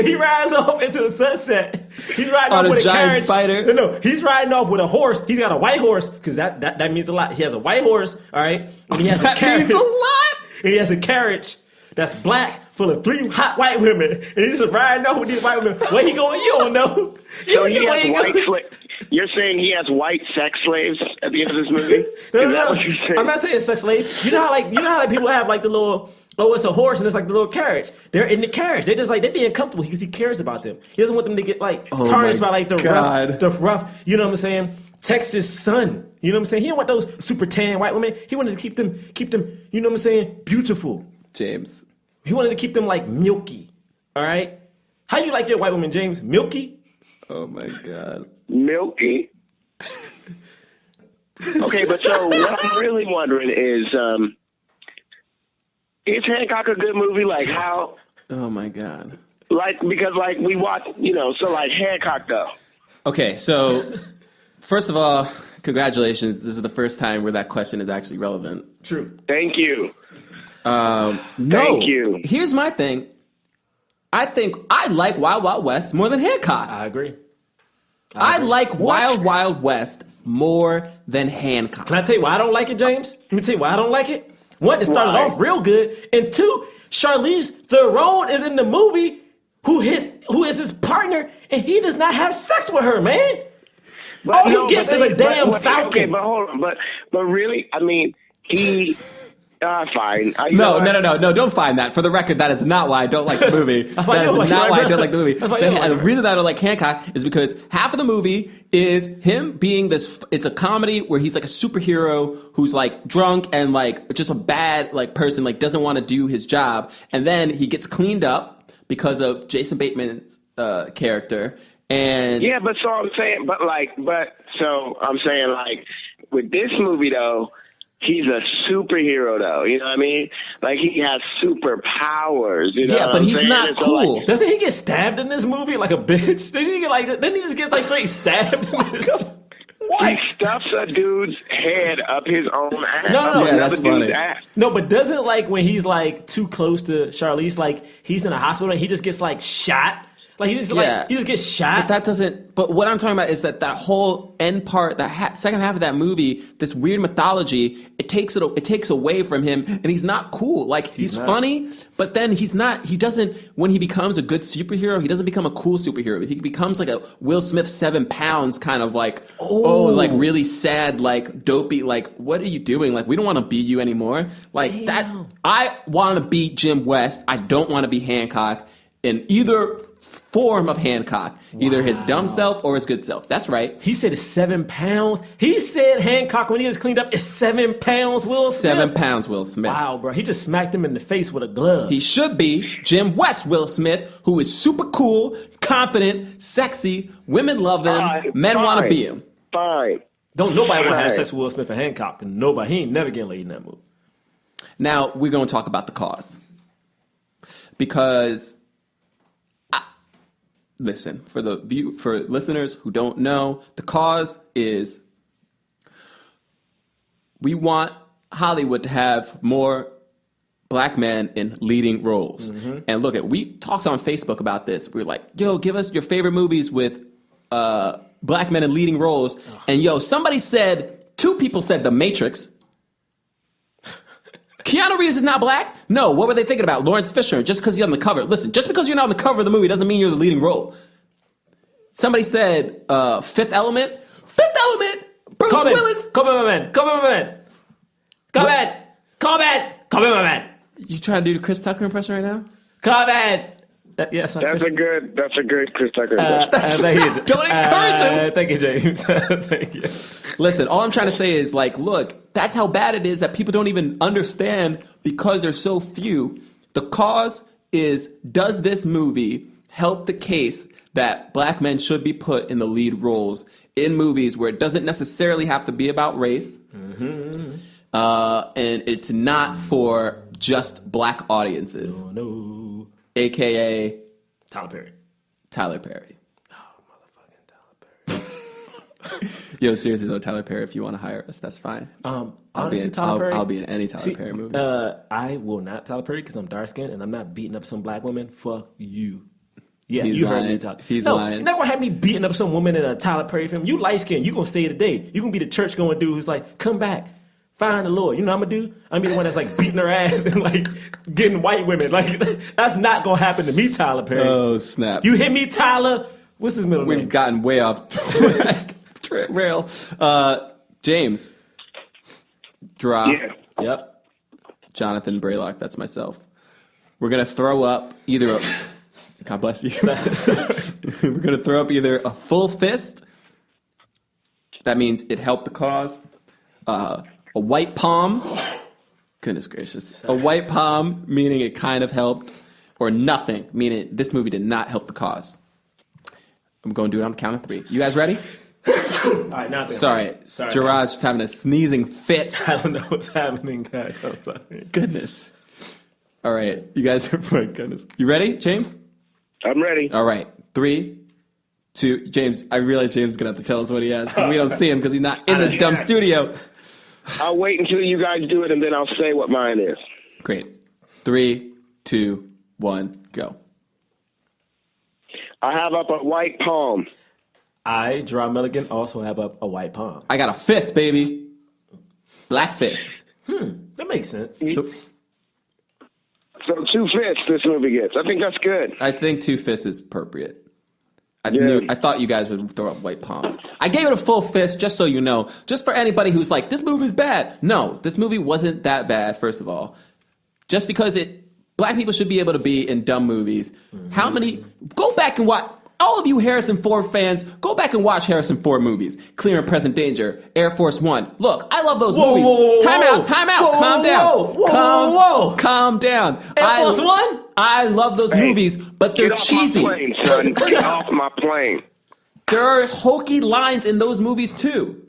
he rides off into the sunset, he's riding On off a with a giant carriage. spider. No, he's riding off with a horse. He's got a white horse because that means a lot. He has a white horse, all right. And he has That a carriage. means a lot. And he has a carriage that's black, full of 3 hot white women, and he's just riding off with these white women. Where he going? You don't know. You So don't know where he he has going. white You're saying he has white sex slaves at the end of this movie? Is that what you're saying? I'm not saying sex slave. You know how people have like the little, it's a horse and it's like the little carriage. They're in the carriage. They're just like, they're being comfortable because he cares about them. He doesn't want them to get like tarnished by like the rough, you know what I'm saying? Texas sun. You know what I'm saying? He didn't want those super tan white women. He wanted to keep them, you know what I'm saying? Beautiful. James. He wanted to keep them like milky. All right? How you like your white woman, James? Milky? Oh my God. Milky? Okay, but so what I'm really wondering is Hancock a good movie? Like how? Oh my God. Like, because like we watch, so like Hancock though. Okay, so first of all, congratulations. This is the first time where that question is actually relevant. True. Thank you. No. Thank you. Here's my thing. I think I like Wild Wild West more than Hancock. I agree. I like Wild Wild West more than Hancock. Can I tell you why I don't like it, James? Let me tell you why I don't like it. One, it started off real good, and two, Charlize Theron is in the movie who is his partner, and he does not have sex with her, man. All he gets is a damn falcon. Okay, but hold on, but really, I mean, he. Fine. No, don't find that. For the record, that is not why I don't like the movie. That is not why I don't like the movie. The reason that I don't like Hancock is because half of the movie is him being this, it's a comedy where he's like a superhero who's like drunk and like just a bad like person, like doesn't want to do his job. And then he gets cleaned up because of Jason Bateman's character. And yeah, but I'm saying with this movie though, he's a superhero, though. You know what I mean? Like, he has superpowers. You know yeah, but he's not cool. Like, doesn't he get stabbed in this movie like a bitch? Didn't he just get like straight stabbed? He stuffs a dude's head up his own ass. No, yeah, that's funny. No, but doesn't like when he's like too close to Charlize, like he's in a hospital and he just gets like shot? Like he just gets shot. But that doesn't. But what I'm talking about is that whole end part, second half of that movie, this weird mythology, it takes away from him, and he's not cool. Like he's funny, but then he's not. He doesn't. When he becomes a good superhero, he doesn't become a cool superhero. He becomes like a Will Smith 7 pounds kind of like like really sad, like dopey. Like what are you doing? Like we don't want to be you anymore. Like that. I want to be Jim West. I don't want to be Hancock in either form of Hancock, either his dumb self or his good self. That's right. He said it's 7 pounds. He said Hancock when he was cleaned up is 7 pounds. Will Smith. 7 pounds, Will Smith. Wow, bro, he just smacked him in the face with a glove. He should be Jim West Will Smith, who is super cool, confident, sexy. Women love him. Men want to be him. Fine. Don't nobody want to have sex with Will Smith and Hancock. And nobody, he ain't never getting laid in that movie. Now we're going to talk about the cause, because. Listen, for listeners who don't know, the cause is we want Hollywood to have more black men in leading roles. Mm-hmm. And we talked on Facebook about this. We were like, yo, give us your favorite movies with black men in leading roles. And somebody said, 2 people said The Matrix. Keanu Reeves is not black? No, what were they thinking about? Lawrence Fishburne, just because he's on the cover. Listen, just because you're not on the cover of the movie doesn't mean you're the leading role. Somebody said Fifth Element. Fifth Element. Bruce Willis. Come on, my man. My man. You trying to do the Chris Tucker impression right now? Come on. Yes, That's a good Chris Tucker impression. Don't encourage him. Thank you, James. Thank you. Listen, all I'm trying to say is, like, look, that's how bad it is that people don't even understand because there's so few. The cause is, does this movie help the case that black men should be put in the lead roles in movies where it doesn't necessarily have to be about race, and it's not for just black audiences? No. AKA Tyler Perry. Oh, motherfucking Tyler Perry. Yo, seriously though, Tyler Perry, if you want to hire us, that's fine. Honestly, Tyler Perry. I'll be in any Tyler Perry movie. I will not Tyler Perry because I'm dark skinned and I'm not beating up some black woman. Fuck you. Yeah, He's you lying. heard me talk. He's no, lying. You're not gonna have me beating up some woman in a Tyler Perry film. You light skinned. You gonna stay today. You gonna be the church going dude who's like, come back. Find the Lord. You know what I'm gonna do? I'm gonna be the one that's like beating her ass and like getting white women. Like that's not gonna happen to me, Tyler Perry. Oh snap! You hit me, Tyler. What's his middle name? We've gotten way off rail. James, Jerah. Yeah. Yep. Jonathan Braylock. That's myself. We're gonna throw up either. God bless you. We're gonna throw up either a full fist. That means it helped the cause. A white palm. Goodness gracious. A white palm, meaning it kind of helped. Or nothing, meaning this movie did not help the cause. I'm going to do it on the count of 3. You guys ready? All right, now Sorry. Jerah's just having a sneezing fit. I don't know what's happening, guys. I'm sorry. Goodness. All right. You guys are, my goodness. You ready, James? I'm ready. All right. 3, 2, James, I realize James is going to have to tell us what he has because we don't see him because he's not in this dumb studio. I'll wait until you guys do it, and then I'll say what mine is. Great. 3, 2, 1, go. I have up a white palm. I, Jerah Milligan, also have up a white palm. I got a fist, baby. Black fist. That makes sense. So 2 fists this movie gets. I think that's good. I think 2 fists is appropriate. I thought you guys would throw up white palms. I gave it a full fist, just so you know. Just for anybody who's like, this movie's bad. No, this movie wasn't that bad, first of all. Just because black people should be able to be in dumb movies. How many... Go back and watch... All of you Harrison Ford fans, go back and watch Harrison Ford movies. Clear and Present Danger, Air Force One. Look, I love those movies. Time out. Calm down. Calm down. Air Force One? I love those movies, but they're cheesy. Get off my plane, son. Get off my plane. There are hokey lines in those movies, too.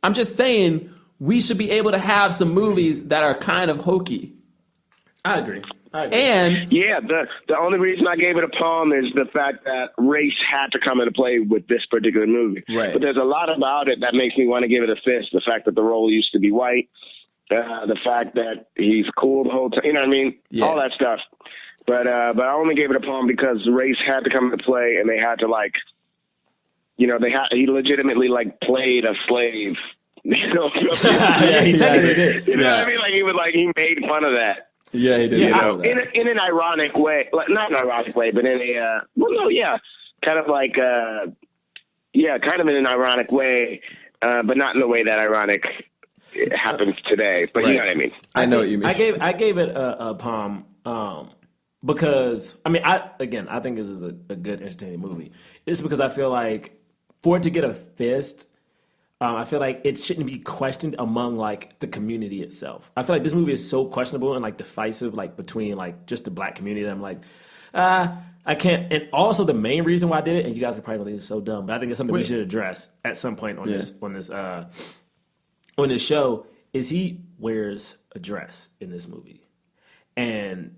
I'm just saying we should be able to have some movies that are kind of hokey. I agree. And yeah, the only reason I gave it a palm is the fact that race had to come into play with this particular movie. Right. But there's a lot about it that makes me want to give it a fist. The fact that the role used to be white, the fact that he's cool the whole time, you know what I mean? Yeah. All that stuff. But I only gave it a palm because race had to come into play, and they had to he legitimately played a slave. You know? Yeah, he technically did. You know what I mean? He made fun of that. yeah, he did. You know, in an ironic way, not an ironic way, but in a kind of in an ironic way, but not in the way that ironic happens today. But right. You know what I mean. I know what you mean. I gave it a palm because I think this is a good entertaining movie. It's because I feel like for it to get a fist. I feel like it shouldn't be questioned among the community itself. I feel like this movie is so questionable and divisive between just the black community that I'm I can't. And also the main reason why I did it, and you guys are probably like, it's so dumb, but I think it's something we should address at some point on this show is he wears a dress in this movie, and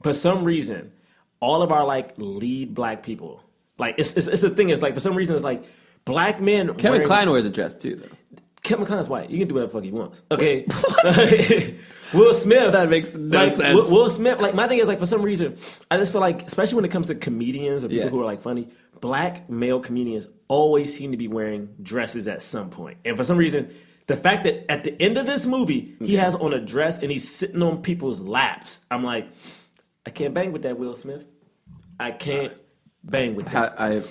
for some reason, all of our lead black people it's the thing is for some reason it's black men. Kevin Kline wears a dress too, though. Kevin Kline's white. You can do whatever the fuck he wants. Okay. Will Smith. That makes no sense. Will Smith. My thing is for some reason, I just feel especially when it comes to comedians or people who are funny, black male comedians always seem to be wearing dresses at some point. And for some reason, the fact that at the end of this movie, he has on a dress and he's sitting on people's laps, I'm I can't bang with that, Will Smith. I can't bang with that.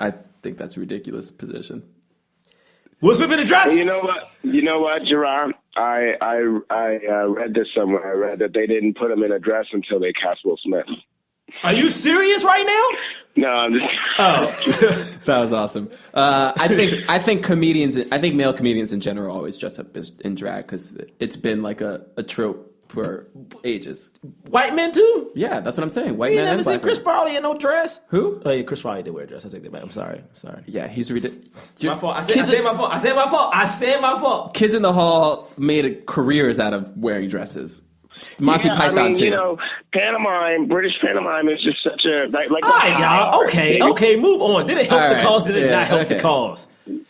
I think that's a ridiculous position. Will Smith in a dress? You know what, Jerah? I read this somewhere. I read that they didn't put him in a dress until they cast Will Smith. Are you serious right now? No, I'm just. Oh, That was awesome. I think male comedians in general always dress up in drag because it's been like a trope for ages. white men too? Yeah, that's what I'm saying. White You men never and seen black Chris men. Farley in no dress? Who? Oh yeah, Chris Farley did wear a dress. I take that back. I'm sorry. Yeah, he's ridiculous. My fault. I said my fault. Kids in the Hall made careers out of wearing dresses. Monty Python too. You know, British pantomime is just such a like. All right, y'all. Okay, move on. Did it help All the right. cause? Did it Yeah, not help okay. the cause?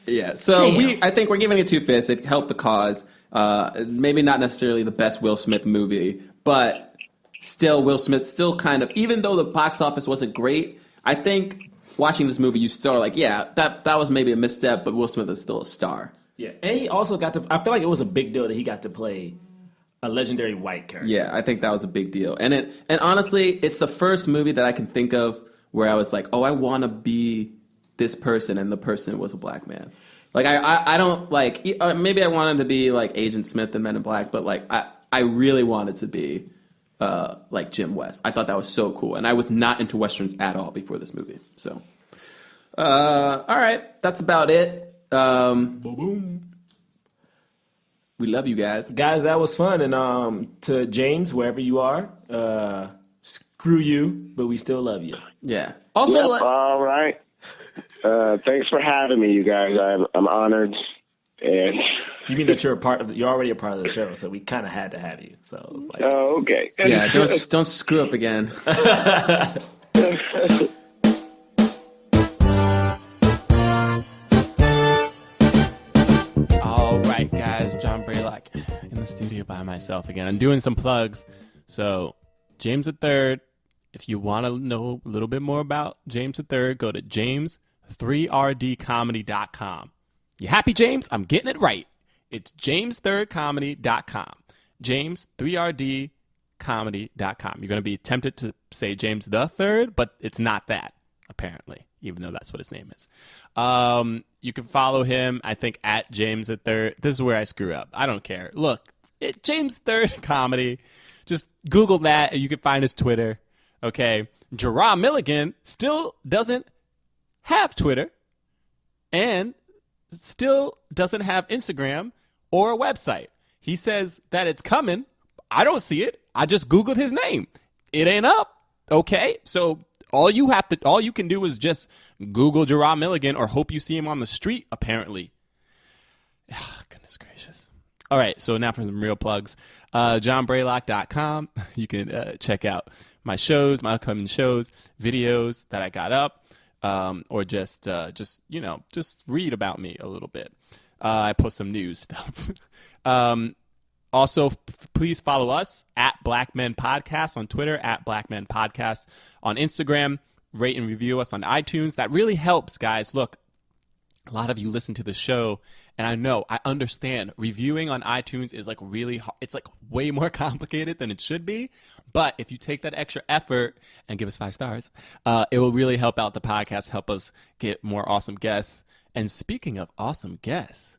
Yeah, so Damn. I think we're giving it 2 fists. It helped the cause. Maybe not necessarily the best Will Smith movie, but still, Will Smith still kind of, even though the box office wasn't great, I think watching this movie, you still are like, yeah, that was maybe a misstep, but Will Smith is still a star. Yeah, and he also got to. I feel like it was a big deal that he got to play a legendary white character. Yeah, I think that was a big deal. And honestly, it's the first movie that I can think of where I was like, oh, I want to be this person, and the person was a black man. Like, I don't, like, maybe I wanted to be, like, Agent Smith in Men in Black, but, like, I really wanted to be, like, Jim West. I thought that was so cool. And I was not into Westerns at all before this movie. So, all right, that's about it. Boom. We love you guys. Guys, that was fun. And to James, wherever you are, screw you, but we still love you. Yeah. Also, Yep, all right. Thanks for having me, you guys. I'm honored. And You mean that you're already a part of the show, so we kind of had to have you. So it's like, oh, okay. yeah, don't screw up again. All right, guys, John Braylock in the studio by myself again. I'm doing some plugs. So, James III, if you want to know a little bit more about James III, go to james3rdcomedy.com. You happy, James? I'm getting it right. It's james3rdcomedy.com. james3rdcomedy.com. You're going to be tempted to say James the Third, but it's not that, apparently, even though that's what his name is. You can follow him, I think, at James the Third. This is where I screw up. I don't care. Look, James Third Comedy. Just Google that, and you can find his Twitter. Okay. Jerah Milligan still doesn't have Twitter and still doesn't have Instagram or a website. He says that it's coming. I don't see it. I just Googled his name. It ain't up. Okay. So all you can do is just Google Jerah Milligan or hope you see him on the street, apparently. Goodness gracious. All right, so now for some real plugs. JohnBraylock.com. You can check out my shows, my upcoming shows, videos that I got up, or just read about me a little bit. I post some news stuff. Also, please follow us at Black Men Podcast on Twitter, at Black Men Podcast on Instagram. Rate and review us on iTunes. That really helps, guys. Look, a lot of you listen to the show, and I understand. Reviewing on iTunes is like really hard. It's like way more complicated than it should be. But if you take that extra effort and give us 5 stars, it will really help out the podcast, help us get more awesome guests. And speaking of awesome guests,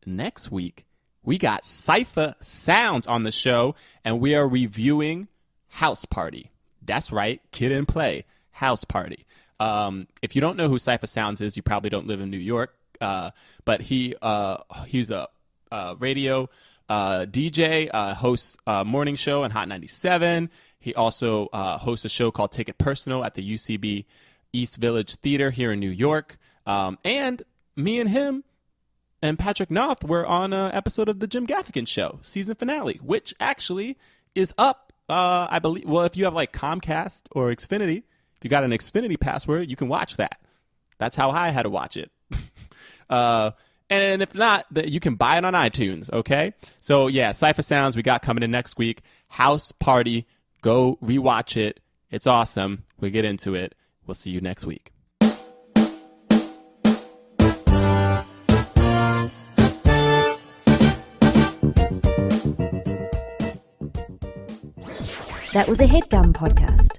next week, we got Cypher Sounds on the show, and we are reviewing House Party. That's right, Kid and Play, House Party. If you don't know who Cypher Sounds is, you probably don't live in New York. But he's a radio DJ, hosts a morning show on Hot 97. He also hosts a show called Take It Personal at the UCB East Village Theater here in New York. And me and him and Patrick Noth were on an episode of the Jim Gaffigan Show, season finale, which actually is up, I believe. Well, if you have like Comcast or Xfinity, if you got an Xfinity password, you can watch that. That's how I had to watch it. And if not, you can buy it on iTunes, okay? So, yeah, Cypher Sounds we got coming in next week. House Party, go rewatch it. It's awesome. We'll get into it. We'll see you next week. That was a HeadGum podcast.